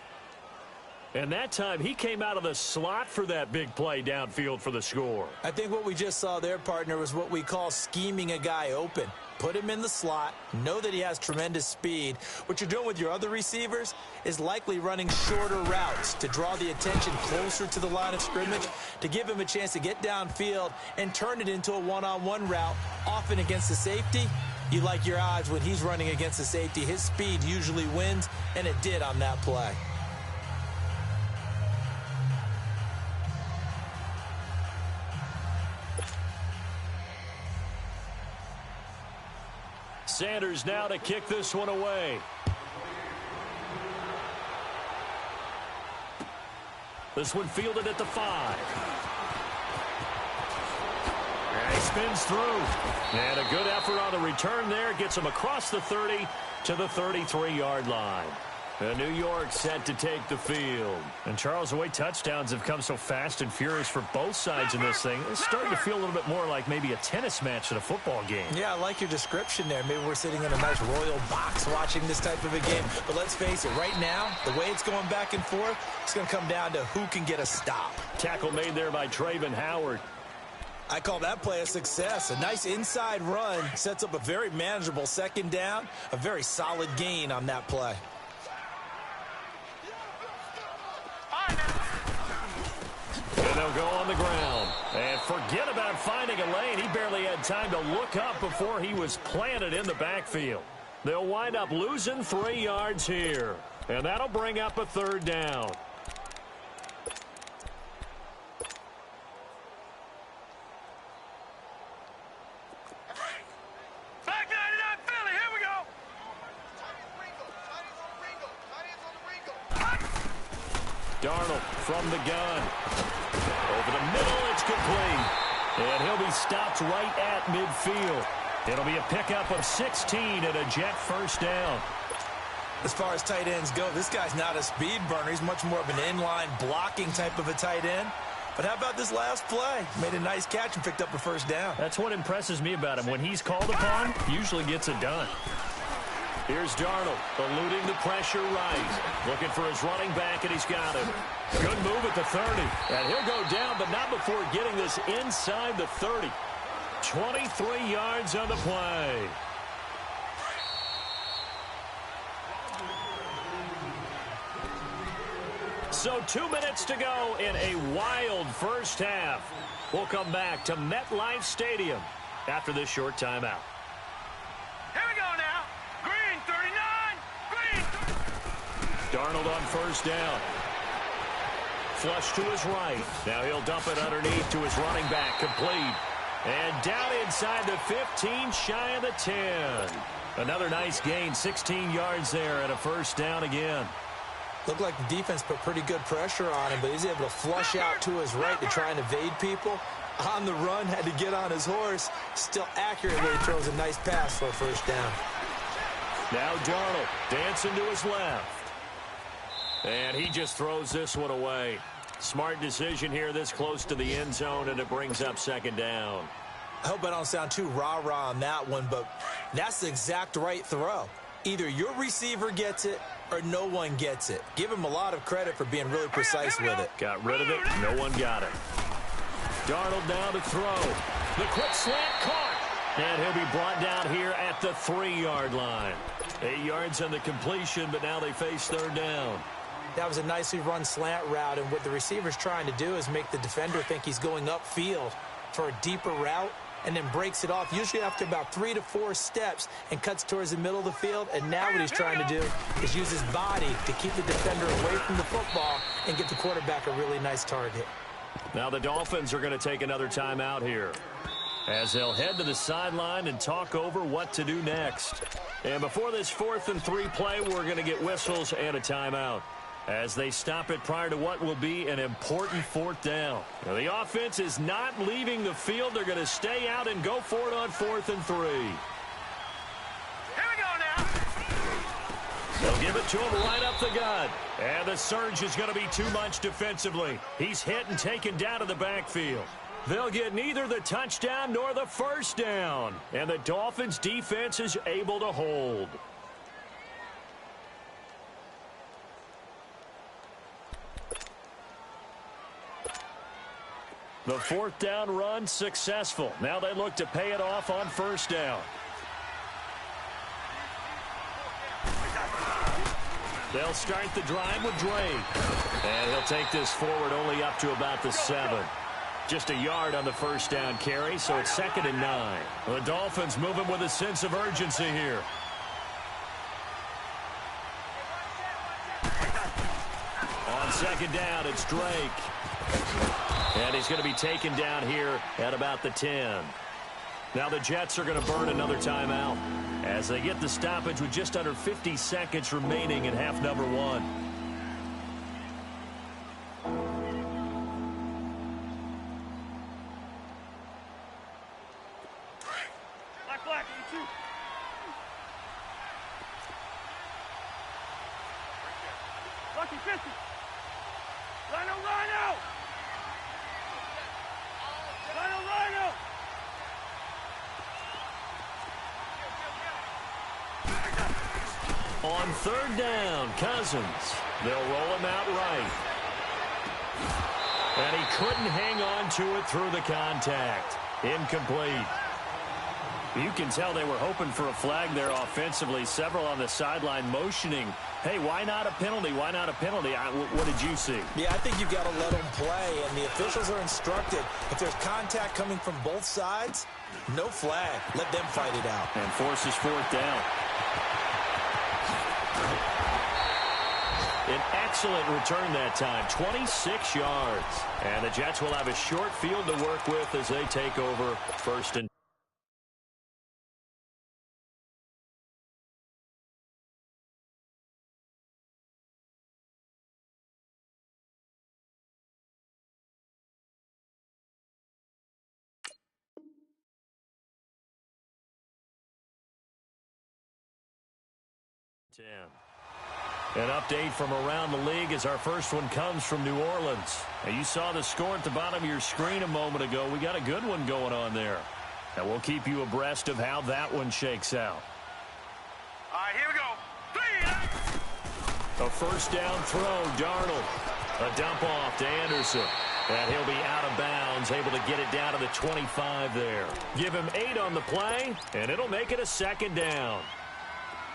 And that time he came out of the slot for that big play downfield for the score. I think what we just saw there, partner, was what we call scheming a guy open. Put him in the slot, know that he has tremendous speed. What you're doing with your other receivers is likely running shorter routes to draw the attention closer to the line of scrimmage, to give him a chance to get downfield and turn it into a one-on-one route, often against the safety. You like your odds when he's running against the safety. His speed usually wins, and it did on that play. Sanders now to kick this one away. This one fielded at the 5. And he spins through. And a good effort on the return there. Gets him across the 30 to the 33-yard line. And New York set to take the field. And Charles, the way touchdowns have come so fast and furious for both sides in this thing, it's starting to feel a little bit more like maybe a tennis match than a football game. Yeah, I like your description there. Maybe we're sitting in a nice royal box watching this type of a game. But let's face it, right now, the way it's going back and forth, it's going to come down to who can get a stop. Tackle made there by Traven Howard. I call that play a success. A nice inside run sets up a very manageable second down, a very solid gain on that play. And they'll go on the ground. And forget about finding a lane. He barely had time to look up before he was planted in the backfield. They'll wind up losing 3 yards here. And that'll bring up a 3rd down. Darnold from the gun. Over the middle, it's complete. And he'll be stopped right at midfield. It'll be a pickup of 16 and a Jet 1st down. As far as tight ends go, this guy's not a speed burner. He's much more of an inline blocking type of a tight end. But how about this last play? Made a nice catch and picked up a 1st down. That's what impresses me about him. When he's called upon, usually gets it done. Here's Darnold, eluding the pressure right. Looking for his running back, and he's got him. Good move at the 30. And he'll go down, but not before getting this inside the 30. 23 yards on the play. So 2 minutes to go in a wild first half. We'll come back to MetLife Stadium after this short timeout. Here we go now. Green 39. Green. Darnold on 1st down. Flush to his right. Now he'll dump it underneath to his running back. Complete. And down inside the 15, shy of the 10. Another nice gain, 16 yards there and a 1st down again. Looked like the defense put pretty good pressure on him, but he's able to flush out to his right to try and evade people. On the run, had to get on his horse. Still accurately throws a nice pass for a 1st down. Now Darnold dancing to his left. And he just throws this one away. Smart decision here this close to the end zone, and it brings up 2nd down. I hope I don't sound too rah-rah on that one, but that's the exact right throw. Either your receiver gets it or no one gets it. Give him a lot of credit for being really precise with it. Got rid of it. No one got it. Darnold down to throw. The quick slant caught. And he'll be brought down here at the 3-yard line. 8 yards on the completion, but now they face 3rd down. That was a nicely run slant route, and what the receiver's trying to do is make the defender think he's going upfield for a deeper route, and then breaks it off, usually after about 3 to 4 steps, and cuts towards the middle of the field. And now what he's trying to do is use his body to keep the defender away from the football and get the quarterback a really nice target. Now the Dolphins are going to take another timeout here, as they'll head to the sideline and talk over what to do next. And before this 4th and 3 play, we're going to get whistles and a timeout, as they stop it prior to what will be an important 4th down. Now, the offense is not leaving the field. They're going to stay out and go for it on 4th and 3. Here we go now. They'll give it to him right up the gut. And the surge is going to be too much defensively. He's hit and taken down to the backfield. They'll get neither the touchdown nor the 1st down. And the Dolphins' defense is able to hold. The 4th down run successful. Now they look to pay it off on 1st down. They'll start the drive with Drake. And he'll take this forward only up to about the 7. Just a yard on the 1st down carry, so it's 2nd and 9. The Dolphins moving with a sense of urgency here. On 2nd down, it's Drake. And he's going to be taken down here at about the 10. Now the Jets are going to burn another timeout as they get the stoppage with just under 50 seconds remaining in half number 1. Black, you too. Lucky 50. Rhino. On 3rd down, Cousins. They'll roll him out right. And he couldn't hang on to it through the contact. Incomplete. You can tell they were hoping for a flag there offensively. Several on the sideline motioning, hey, why not a penalty? Why not a penalty? What did you see? Yeah, I think you've got to let them play, and the officials are instructed. If there's contact coming from both sides, no flag. Let them fight it out. And forces fourth down. An excellent return that time, 26 yards. And the Jets will have a short field to work with as they take over first and 10. An update from around the league as our first one comes from New Orleans. Now, you saw the score at the bottom of your screen a moment ago. We got a good one going on there. And we'll keep you abreast of how that one shakes out. All right, here we go. A first down throw, Darnold. A dump off to Anderson. And he'll be out of bounds, able to get it down to the 25 there. Give him 8 on the play, and it'll make it a second down.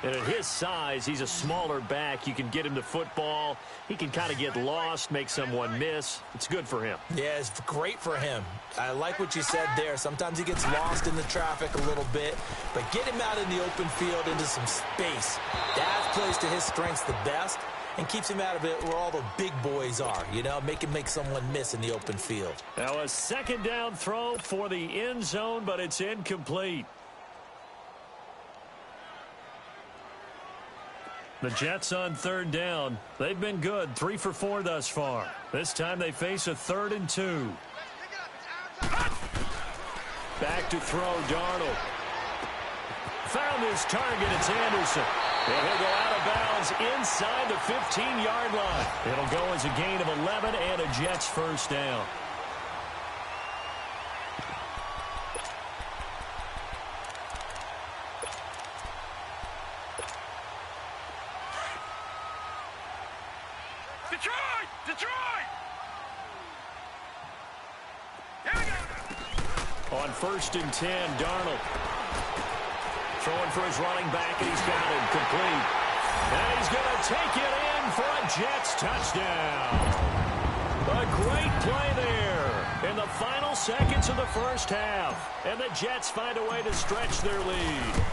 And at his size, he's a smaller back. You can get him the football. He can kind of get lost, make someone miss. It's good for him. Yeah, it's great for him. I like what you said there. Sometimes he gets lost in the traffic a little bit, but get him out in the open field into some space. That plays to his strengths the best and keeps him out of it where all the big boys are, you know, make him make someone miss in the open field. Now a second down throw for the end zone, but it's incomplete. The Jets on third down. They've been good, 3 for 4 thus far. This time they face a 3rd and 2. Back to throw, Darnold. Found his target, it's Anderson. And he'll go out of bounds inside the 15-yard line. It'll go as a gain of 11 and a Jets first down. Detroit! Here we go! On first and 10, Darnold. Throwing for his running back, and he's got it complete. And he's going to take it in for a Jets touchdown. A great play there in the final seconds of the first half. And the Jets find a way to stretch their lead.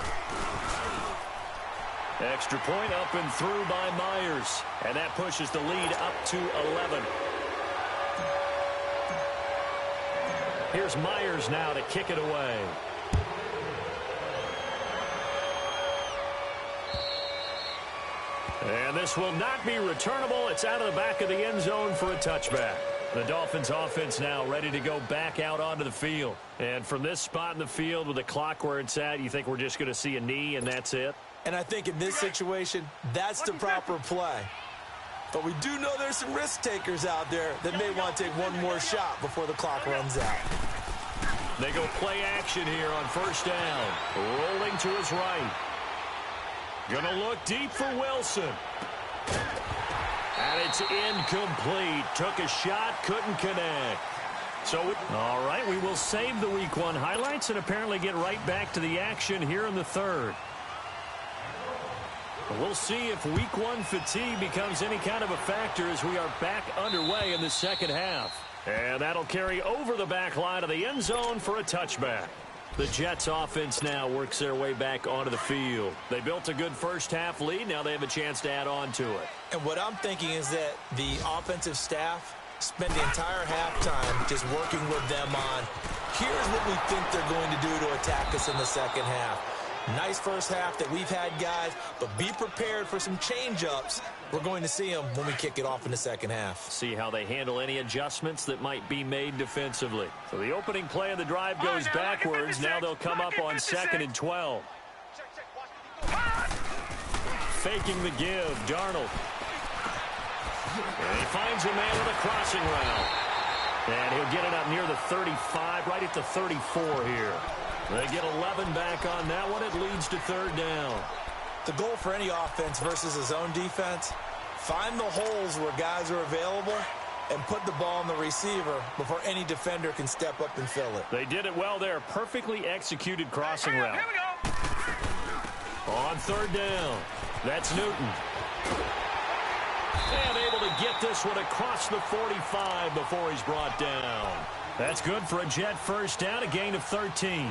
Extra point up and through by Myers. And that pushes the lead up to 11. Here's Myers now to kick it away. And this will not be returnable. It's out of the back of the end zone for a touchback. The Dolphins offense now ready to go back out onto the field. And from this spot in the field with the clock where it's at, you think we're just going to see a knee and that's it? And I think in this situation, that's the proper play. But we do know there's some risk takers out there that may want to take one more shot before the clock runs out. They go play action here on first down. Rolling to his right. Gonna look deep for Wilson. And it's incomplete. Took a shot, couldn't connect. So, all right, we will save the Week 1 highlights and apparently get right back to the action here in the third. We'll see if Week 1 fatigue becomes any kind of a factor as we are back underway in the second half. And that'll carry over the back line of the end zone for a touchback. The Jets offense now works their way back onto the field. They built a good first half lead. Now they have a chance to add on to it. And what I'm thinking is that the offensive staff spent the entire halftime just working with them on, here's what we think they're going to do to attack us in the second half. Nice first half that we've had, guys, but be prepared for some change-ups. We're going to see them when we kick it off in the second half. See how they handle any adjustments that might be made defensively. So the opening play of the drive goes backwards. Now they'll come up on 2nd and 12. Faking the give, Darnold. And he finds a man with a crossing route. And he'll get it up near the 35, right at the 34 here. They get 11 back on that one. It leads to third down. The goal for any offense versus a zone defense, find the holes where guys are available and put the ball on the receiver before any defender can step up and fill it. They did it well there. Perfectly executed crossing route. Here we go. On third down, that's Newton. And able to get this one across the 45 before he's brought down. That's good for a Jet first down, a gain of 13.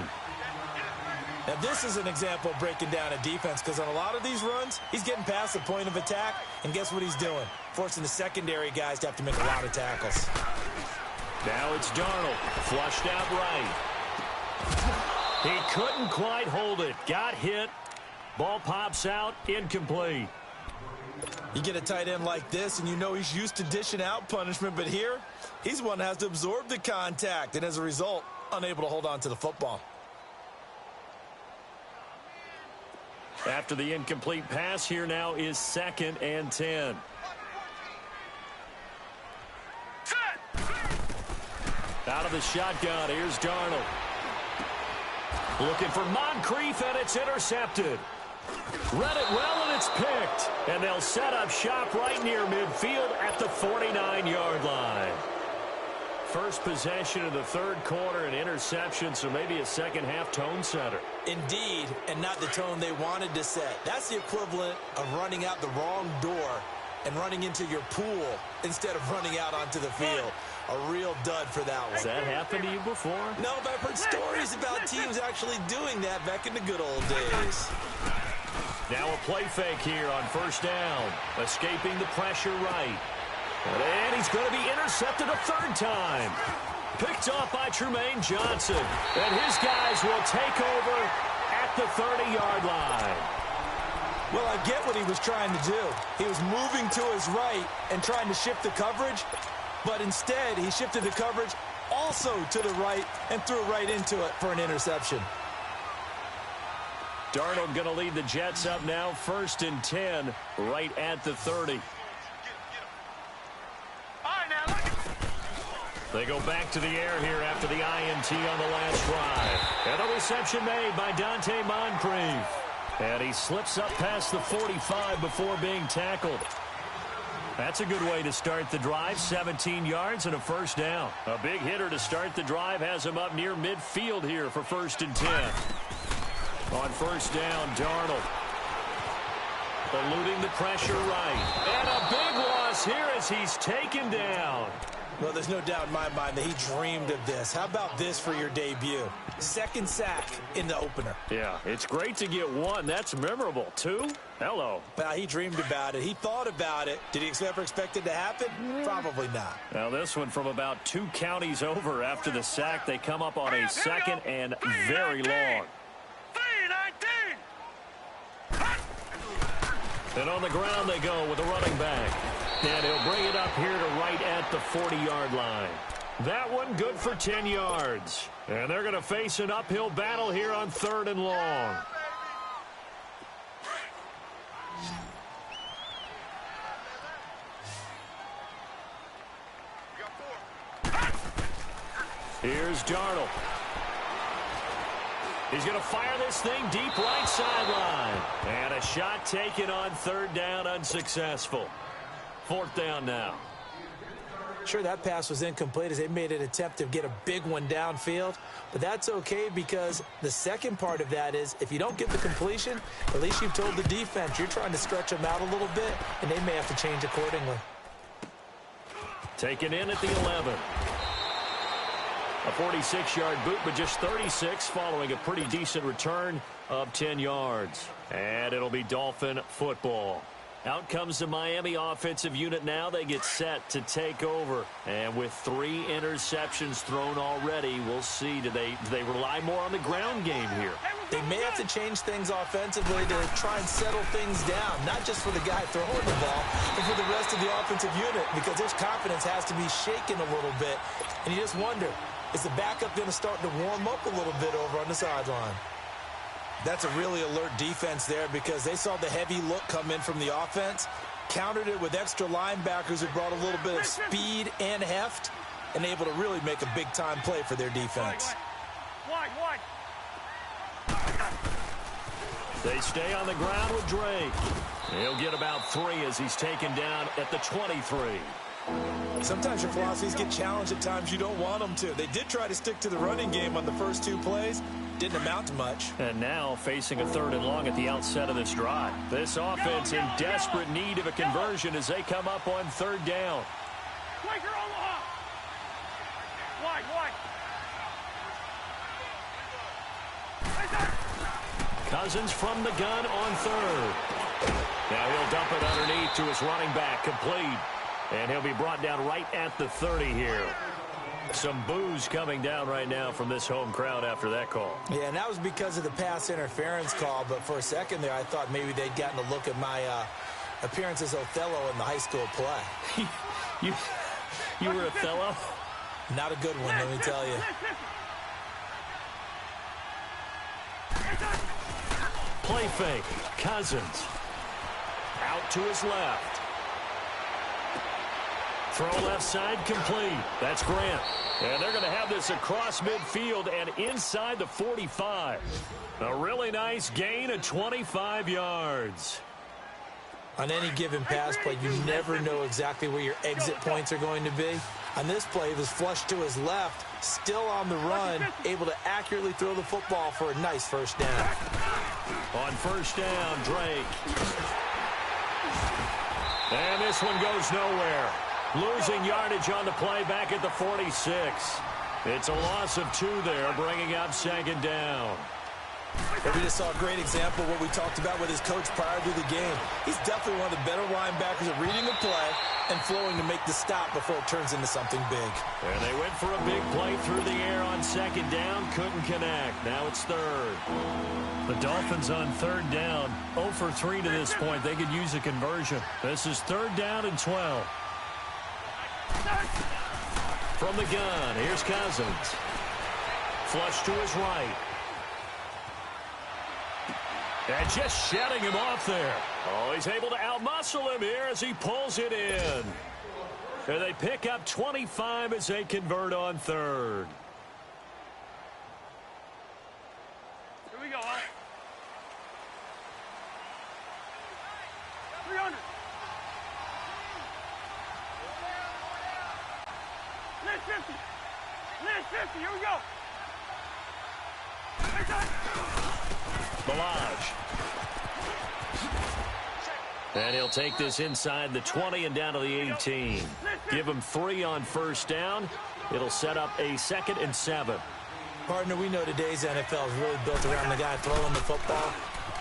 Now, this is an example of breaking down a defense, because on a lot of these runs, he's getting past the point of attack, and guess what he's doing? Forcing the secondary guys to have to make a lot of tackles. Now it's Darnold, flushed out right. He couldn't quite hold it. Got hit. Ball pops out, incomplete. You get a tight end like this, and you know he's used to dishing out punishment, but here, he's the one that has to absorb the contact, and as a result, unable to hold on to the football. After the incomplete pass, here now is 2nd and 10. Out of the shotgun, here's Darnold. Looking for Moncrief, and it's intercepted. Read it well, and it's picked. And they'll set up shop right near midfield at the 49-yard line. First possession of the third quarter, an interception, so maybe a second-half tone setter. Indeed, and not the tone they wanted to set. That's the equivalent of running out the wrong door and running into your pool instead of running out onto the field. A real dud for that one. Has that happened to you before? No, but I've heard stories about teams actually doing that back in the good old days. Now a play fake here on first down. Escaping the pressure right. And he's going to be intercepted a third time. Picked off by Trumaine Johnson. And his guys will take over at the 30-yard line. Well, I get what he was trying to do. He was moving to his right and trying to shift the coverage. But instead, he shifted the coverage also to the right and threw right into it for an interception. Darnold going to lead the Jets up now, 1st and 10, right at the 30. They go back to the air here after the INT on the last drive. And the reception made by Dante Moncrief. And he slips up past the 45 before being tackled. That's a good way to start the drive. 17 yards and a first down. A big hitter to start the drive has him up near midfield here for 1st and 10. On first down, Darnold. Eluding the pressure right. And a big loss here as he's taken down. Well, there's no doubt in my mind that he dreamed of this. How about this for your debut? 2nd sack in the opener. Yeah, it's great to get 1. That's memorable. 2? Hello. Well, he dreamed about it. He thought about it. Did he ever expect it to happen? Probably not. Now, this one from about 2 counties over after the sack. They come up on a 2nd and very long. And on the ground they go with the running back. And he'll bring it up here to right at the 40-yard line. That one good for 10 yards. And they're going to face an uphill battle here on 3rd and long. Here's Darnold. He's going to fire this thing deep right sideline. And a shot taken on 3rd down, unsuccessful. 4th down now. Sure, that pass was incomplete as they made an attempt to get a big one downfield. But that's okay because the second part of that is if you don't get the completion, at least you've told the defense you're trying to stretch them out a little bit, and they may have to change accordingly. Taken in at the 11. A 46-yard boot, but just 36 following a pretty decent return of 10 yards. And it'll be Dolphin football. Out comes the Miami offensive unit now. They get set to take over. And with 3 interceptions thrown already, we'll see. Do they rely more on the ground game here? They may have to change things offensively to try and settle things down, not just for the guy throwing the ball, but for the rest of the offensive unit, because their confidence has to be shaken a little bit. And you just wonder, is the backup going to start to warm up a little bit over on the sideline? That's a really alert defense there because they saw the heavy look come in from the offense, countered it with extra linebackers who brought a little bit of speed and heft, and able to really make a big-time play for their defense. They stay on the ground with Drake. He'll get about 3 as he's taken down at the 23. Sometimes your philosophies get challenged at times you don't want them to. They did try to stick to the running game on the first 2 plays. Didn't amount to much. And now facing a 3rd and long at the outset of this drive. This offense in desperate need of a conversion as they come up on 3rd down. Quaker Omaha! Wide. Cousins from the gun on 3rd. Now he'll dump it underneath to his running back, complete. And he'll be brought down right at the 30 here. Some boos coming down right now from this home crowd after that call. Yeah, and that was because of the pass interference call. But for a second there, I thought maybe they'd gotten a look at my appearance as Othello in the high school play. You were Othello? Not a good one, let me tell you. Play fake. Cousins. Out to his left. Throw left side complete. That's Grant. And they're going to have this across midfield and inside the 45. A really nice gain of 25 yards. On any given pass play, you never know exactly where your exit points are going to be. On this play, it was flushed to his left, still on the run, able to accurately throw the football for a nice first down. On first down, Drake. And this one goes nowhere. Losing yardage on the play back at the 46. It's a loss of 2 there, bringing up 2nd down. But we just saw a great example of what we talked about with his coach prior to the game. He's definitely one of the better linebackers at reading the play and flowing to make the stop before it turns into something big. And they went for a big play through the air on 2nd down, couldn't connect. Now it's 3rd. The Dolphins on 3rd down, 0 for 3 to this point. They could use a conversion. This is 3rd down and 12. From the gun, here's Cousins. Flush to his right. And just shutting him off there. Oh, he's able to outmuscle him here as he pulls it in. And they pick up 25 as they convert on 3rd. Here we go, huh? 300. List 50, here we go. Balaj. And he'll take this inside the 20 and down to the 18. Give him 3 on first down. It'll set up a 2nd and 7. Partner, we know today's NFL is really built around the guy throwing the football.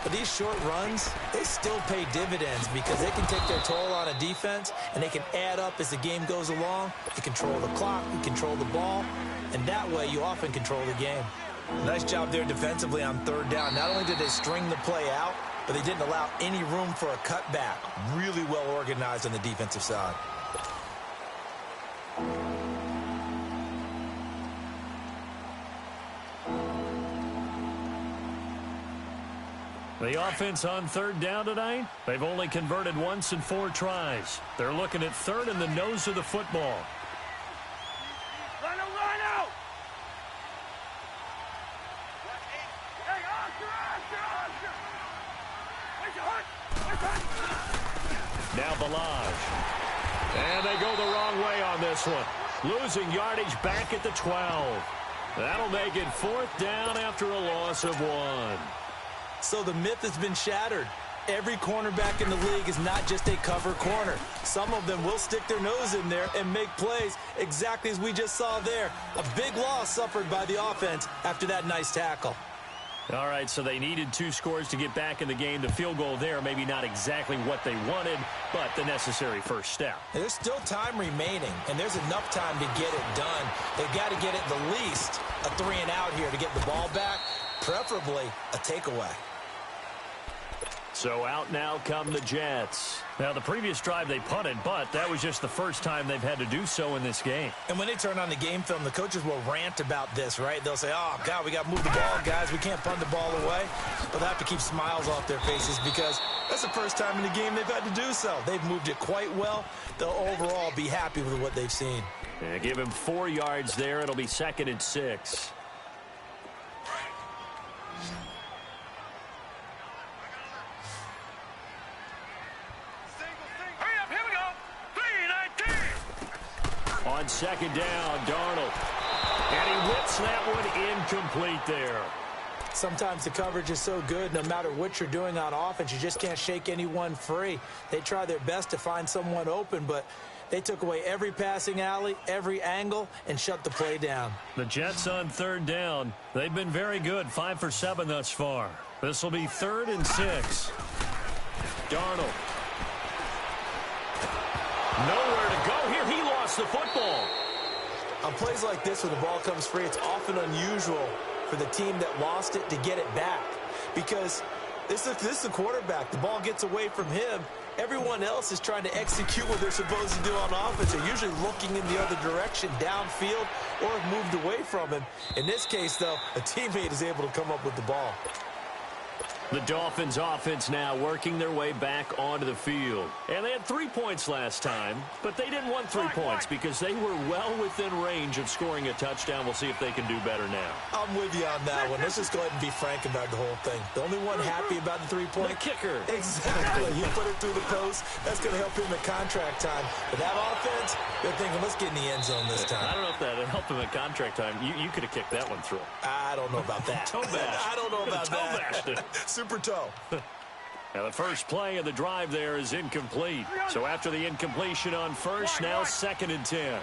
But these short runs, they still pay dividends because they can take their toll on a defense and they can add up as the game goes along. You control the clock, you control the ball, and that way you often control the game. Nice job there defensively on 3rd down. Not only did they string the play out, but they didn't allow any room for a cutback. Really well organized on the defensive side. The offense on 3rd down tonight, they've only converted once in 4 tries. They're looking at 3rd in the nose of the football. Line out! Hey, Oscar! Now Balaj. And they go the wrong way on this one. Losing yardage back at the 12. That'll make it 4th down after a loss of 1. So the myth has been shattered. Every cornerback in the league is not just a cover corner. Some of them will stick their nose in there and make plays exactly as we just saw there. A big loss suffered by the offense after that nice tackle. All right, so they needed 2 scores to get back in the game. The field goal there, maybe not exactly what they wanted, but the necessary first step. There's still time remaining, and there's enough time to get it done. They've got to get it the least a 3 and out here to get the ball back, preferably a takeaway. So out now come the Jets. Now, the previous drive they punted, but that was just the first time they've had to do so in this game. And when they turn on the game film, the coaches will rant about this, right? They'll say, oh, God, we got to move the ball, guys. We can't punt the ball away. But they have to keep smiles off their faces because that's the first time in the game they've had to do so. They've moved it quite well. They'll overall be happy with what they've seen. Yeah, give him 4 yards there. It'll be 2nd and 6. On second down, Darnold. And he whips that one incomplete there. Sometimes the coverage is so good, no matter what you're doing on offense, you just can't shake anyone free. They try their best to find someone open, but they took away every passing alley, every angle, and shut the play down. The Jets on third down. They've been very good, 5 for 7 thus far. This will be 3rd and 6. Darnold. Nowhere to go here. He lost the football. On plays like this, when the ball comes free, it's often unusual for the team that lost it to get it back, because this is the quarterback. The ball gets away from him. Everyone else is trying to execute what they're supposed to do on offense. They're usually looking in the other direction, downfield, or have moved away from him. In this case, though, a teammate is able to come up with the ball. The Dolphins offense now working their way back onto the field. And they had 3 points last time, but they didn't want 3 points because they were well within range of scoring a touchdown. We'll see if they can do better now. I'm with you on that one. Let's just go ahead and be frank about the whole thing. The only one happy about the 3-point? The kicker. Exactly. You put it through the post. That's going to help him at contract time. But that offense, they're thinking, let's get in the end zone this time. I don't know if that helped him at contract time. You could have kicked that one through. I don't know about that. Toe bash. I don't know about that. Bashed it. Super toe. Now the first play of the drive there is incomplete. So after the incompletion on first, now 2nd and 10.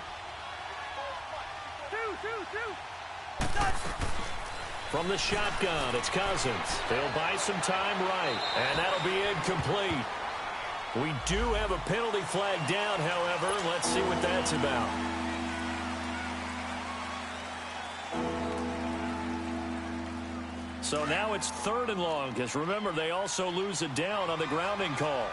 From the shotgun, it's Cousins. They'll buy some time right, and that'll be incomplete. We do have a penalty flag down, however. Let's see what that's about. So now it's 3rd and long, because remember, they also lose it down on the grounding call.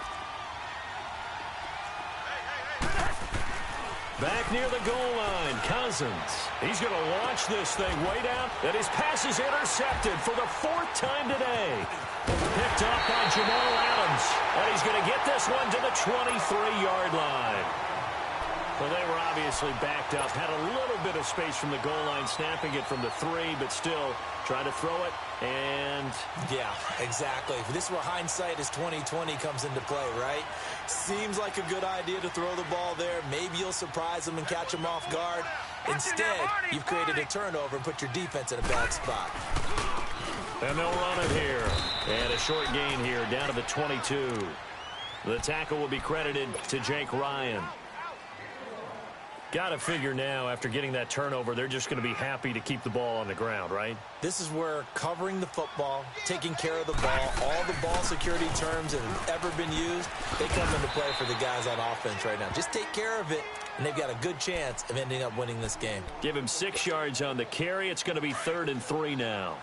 Back near the goal line, Cousins. He's going to launch this thing way down, and his pass is intercepted for the 4th time today. Picked up by Jamal Adams, and he's going to get this one to the 23-yard line. Well, they were obviously backed up, had a little bit of space from the goal line, snapping it from the 3, but still trying to throw it, and... Yeah, exactly. This is where hindsight is 20/20 comes into play, right? Seems like a good idea to throw the ball there. Maybe you'll surprise them and catch them off guard. Instead, you've created a turnover and put your defense in a bad spot. And they'll run it here. And a short gain here, down to the 22. The tackle will be credited to Jake Ryan. Got to figure now, after getting that turnover, they're just going to be happy to keep the ball on the ground, right? This is where covering the football, taking care of the ball, all the ball security terms that have ever been used, they come into play for the guys on offense right now. Just take care of it, and they've got a good chance of ending up winning this game. Give him 6 yards on the carry. It's going to be 3rd and 3 now.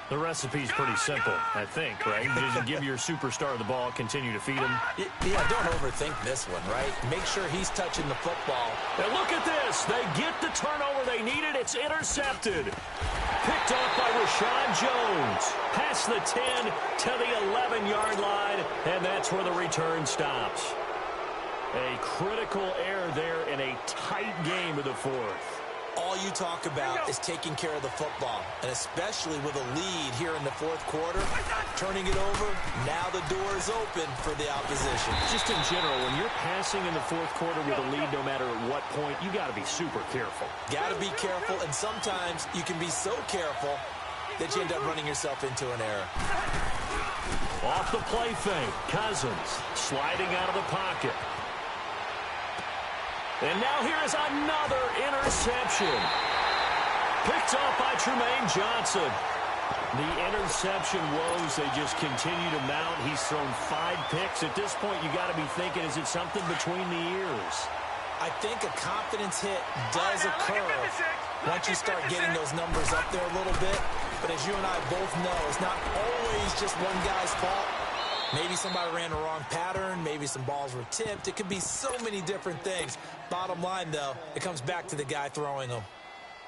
The recipe's pretty simple, I think, right? Just give your superstar the ball, continue to feed him. Yeah, don't overthink this one, right? Make sure he's touching the football. And look at this. They get the turnover they needed. It's intercepted. Picked off by Rashad Jones. Past the 10 to the 11-yard line, and that's where the return stops. A critical error there in a tight game of the 4th. All you talk about is taking care of the football, and especially with a lead here in the 4th quarter, turning it over, now the door is open for the opposition. Just in general, when you're passing in the 4th quarter with a lead, no matter at what point, you got to be super careful. Got to be careful, and sometimes you can be so careful that you end up running yourself into an error. Off the play fake, Cousins sliding out of the pocket. And now here is another interception. Picked off by Tremaine Johnson. The interception woes, they just continue to mount. He's thrown 5 picks. At this point, you got to be thinking, is it something between the ears? I think a confidence hit does occur once you start getting those numbers up there a little bit. But as you and I both know, it's not always just one guy's fault. Maybe somebody ran the wrong pattern. Maybe some balls were tipped. It could be so many different things. Bottom line, though, it comes back to the guy throwing them.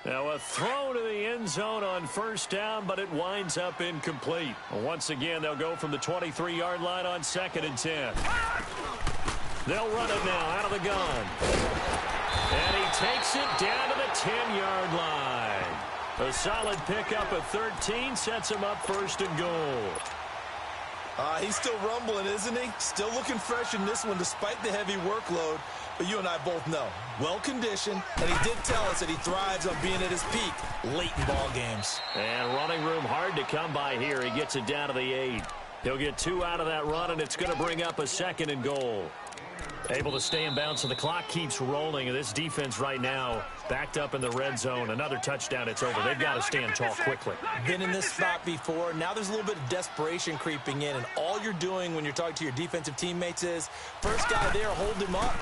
Now a throw to the end zone on 1st down, but it winds up incomplete. Once again, they'll go from the 23-yard line on 2nd and 10. They'll run it now out of the gun. And he takes it down to the 10-yard line. A solid pickup at 13 sets him up 1st and goal. He's still rumbling, isn't he? Still looking fresh in this one despite the heavy workload. But you and I both know, well-conditioned, and he did tell us that he thrives on being at his peak late in ball games. And running room hard to come by here. He gets it down to the 8. He'll get 2 out of that run, and it's going to bring up a 2nd and goal. Able to stay in bounds, so the clock keeps rolling. This defense right now backed up in the red zone. Another touchdown, it's over. They've got to stand tall quickly. Been in this spot before. Now there's a little bit of desperation creeping in, and all you're doing when you're talking to your defensive teammates is, first guy there, hold him up.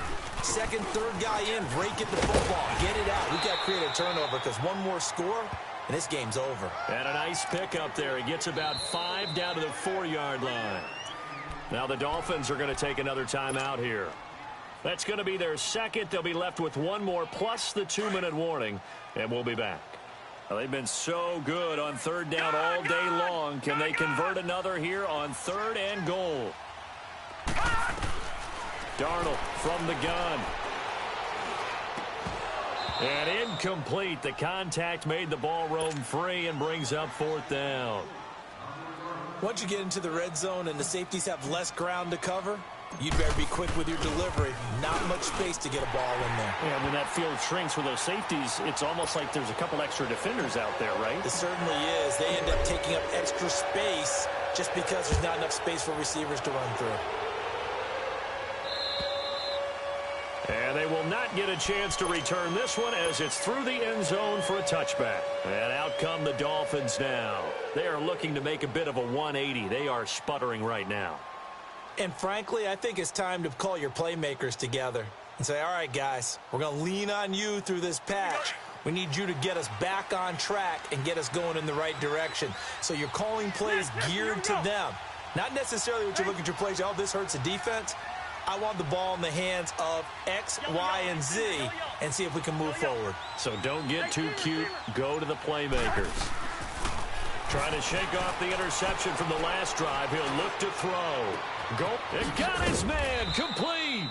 Second, third guy in, break it the football. Get it out. We've got to create a turnover because one more score, and this game's over. And a nice pickup there. He gets about 5 down to the 4-yard line. Now the Dolphins are going to take another timeout here. That's going to be their 2nd. They'll be left with 1 more plus the 2-minute warning, and we'll be back. Well, they've been so good on 3rd down all day long. Can they convert another here on 3rd and goal? Darnold from the gun. And incomplete. The contact made the ball roam free and brings up 4th down. Once you get into the red zone and the safeties have less ground to cover, you'd better be quick with your delivery. Not much space to get a ball in there. Yeah, when that field shrinks with those safeties, it's almost like there's a couple extra defenders out there, right? It certainly is. They end up taking up extra space just because there's not enough space for receivers to run through. And they will not get a chance to return this one as it's through the end zone for a touchback. And out come the Dolphins now. They are looking to make a bit of a 180. They are sputtering right now. And frankly, I think it's time to call your playmakers together and say, all right, guys, we're going to lean on you through this patch. We need you to get us back on track and get us going in the right direction. So you're calling plays geared to them. Not necessarily what you look at your plays, oh, this hurts the defense. I want the ball in the hands of X, Y, and Z and see if we can move forward. So don't get too cute. Go to the playmakers. Trying to shake off the interception from the last drive. He'll look to throw. Go. And got his man. Complete.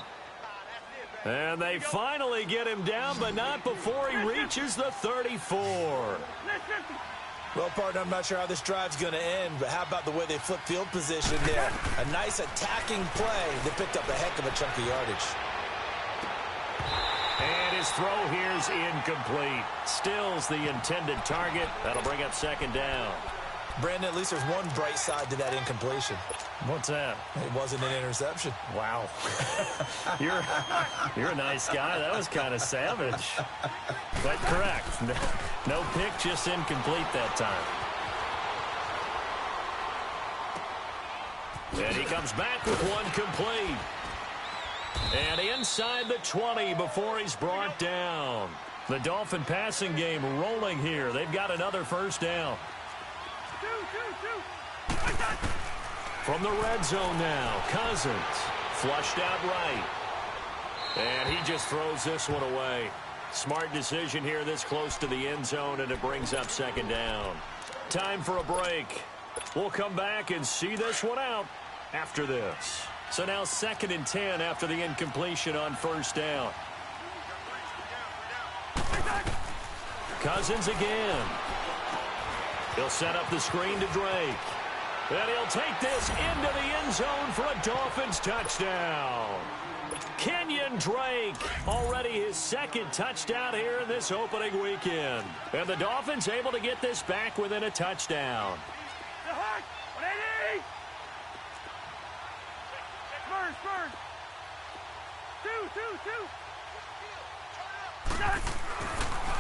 And they finally get him down, but not before he reaches the 34. Well, partner, I'm not sure how this drive's going to end, but how about the way they flip field position there? A nice attacking play that picked up a heck of a chunk of yardage. And his throw here's incomplete. Stills the intended target. That'll bring up 2nd down. Brandon, at least there's one bright side to that incompletion. What's that? It wasn't an interception. Wow. You're a nice guy. That was kind of savage. But correct. No pick, just incomplete that time. And he comes back with one complete. And inside the 20 before he's brought down. The Dolphin passing game rolling here. They've got another 1st down. From the red zone now, Cousins flushed out right. And he just throws this one away. Smart decision here this close to the end zone, and it brings up 2nd down. Time for a break. We'll come back and see this one out after this. So now 2nd and 10 after the incompletion on 1st down. Cousins again. He'll set up the screen to Drake. And he'll take this into the end zone for a Dolphins touchdown. Kenyon Drake, already his 2nd touchdown here in this opening weekend. And the Dolphins able to get this back within a touchdown.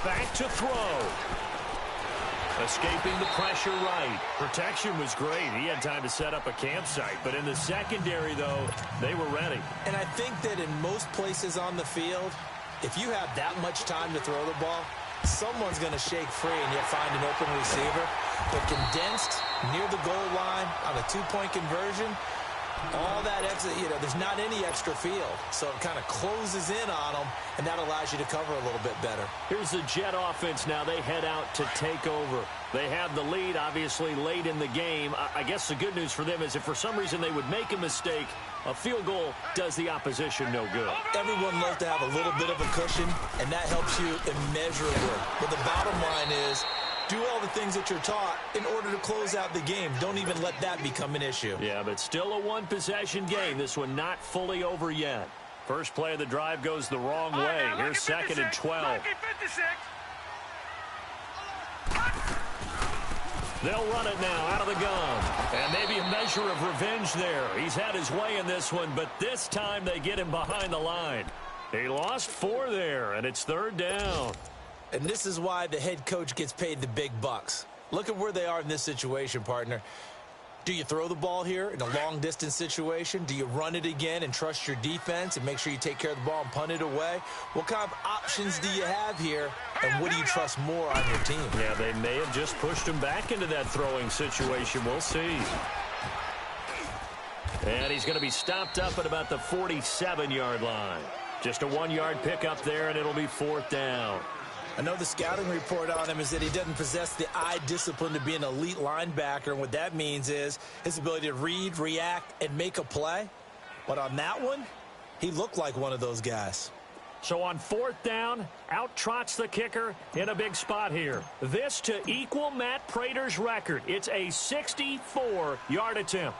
Back to throw. Escaping the pressure right. Protection was great. He had time to set up a campsite. But in the secondary, though, they were ready. And I think that in most places on the field, if you have that much time to throw the ball, someone's going to shake free and yet find an open receiver. But condensed near the goal line on a 2-point conversion, all that extra, there's not any extra field. So it kind of closes in on them, and that allows you to cover a little bit better. Here's the Jet offense now. They head out to take over. They have the lead, obviously, late in the game. I guess the good news for them is if for some reason they would make a mistake, a field goal does the opposition no good. Everyone loves to have a little bit of a cushion, and that helps you immeasurably. But the bottom line is Do all the things that you're taught in order to close out the game. Don't even let that become an issue. Yeah, but still a one-possession game. This one not fully over yet. First play of the drive goes the wrong way. Here's 2nd and 12. They'll run it now out of the gun. And maybe a measure of revenge there. He's had his way in this one, but this time they get him behind the line. He lost 4 there, and it's 3rd down. And this is why the head coach gets paid the big bucks. Look at where they are in this situation, partner. Do you throw the ball here in a long-distance situation? Do you run it again and trust your defense and make sure you take care of the ball and punt it away? What kind of options do you have here, and what do you trust more on your team? Yeah, they may have just pushed him back into that throwing situation. We'll see. And he's going to be stopped up at about the 47-yard line. Just a 1-yard pickup there, and it'll be 4th down. I know the scouting report on him is that he doesn't possess the eye discipline to be an elite linebacker, and what that means is his ability to read, react, and make a play. But on that one, he looked like one of those guys. So on 4th down, out trots the kicker in a big spot here. This to equal Matt Prater's record. It's a 64-yard attempt.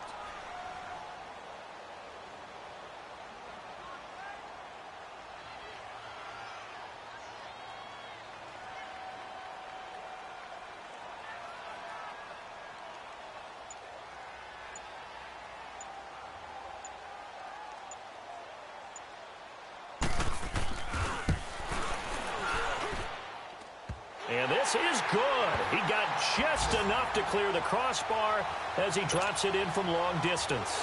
And this is good. He got just enough to clear the crossbar as he drops it in from long distance.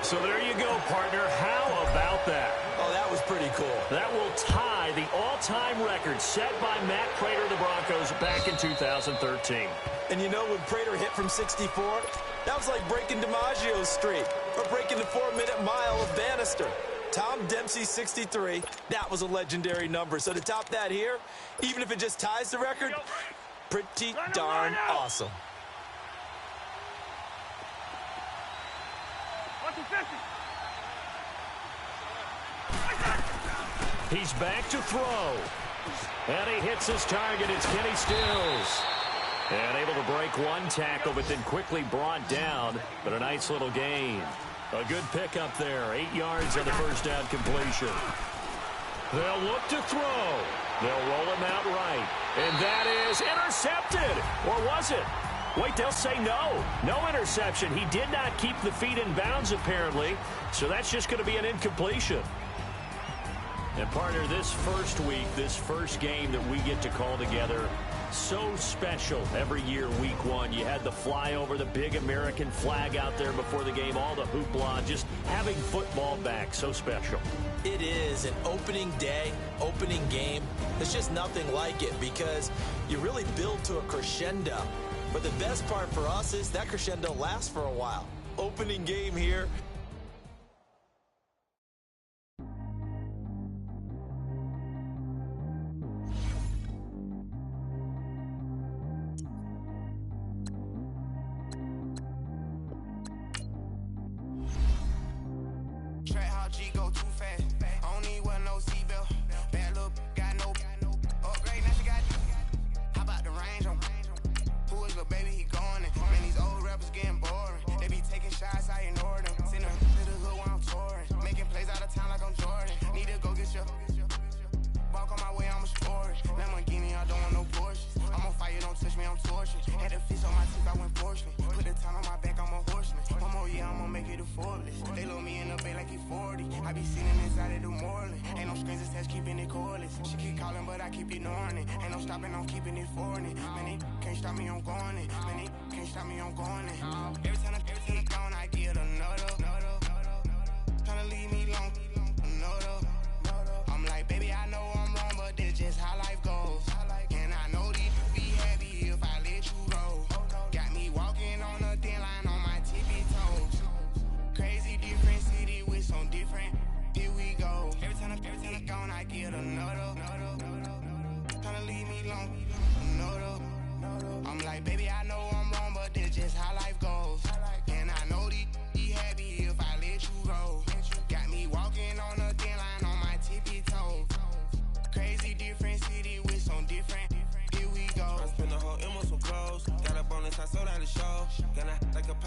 So there you go, partner. How about that? Oh, that was pretty cool. That will tie the all-time record set by Matt Prater of the Broncos back in 2013. And you know, when Prater hit from 64, that was like breaking DiMaggio's streak or breaking the 4-minute mile of Bannister. Tom Dempsey, 63. That was a legendary number. So to top that here, even if it just ties the record, pretty darn awesome. He's back to throw. And he hits his target. It's Kenny Stills. And able to break one tackle, but then quickly brought down. But a nice little gain. A good pickup there. 8 yards on the first down completion. They'll look to throw. They'll roll him out right. And that is intercepted. Or was it? Wait, they'll say no. No interception. He did not keep the feet in bounds, apparently. So that's just going to be an incompletion. And, partner, this first week, this first game that we get to call together, so special every year, week 1. You had the flyover, the big American flag out there before the game, all the hoopla, just having football back, so special. It is an opening day, opening game. There's just nothing like it because you really build to a crescendo. But the best part for us is that crescendo lasts for a while. Opening game here.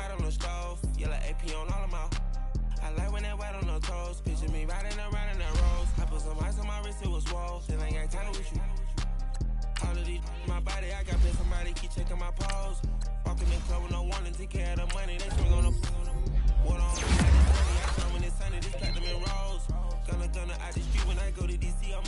pot on the stove. Yellow AP on all of my. I like when that white on the toes. Picture me riding around in that rose. I put some ice on my wrist, it was swole. Then I got time with you. All of these, my body, I got been somebody keep checking my pose. Walking in the club with no warning, take care of the money. They swing on the water on the money. I come when it's sunny, this platinum in rose. Gonna out the street when I go to DC, I'm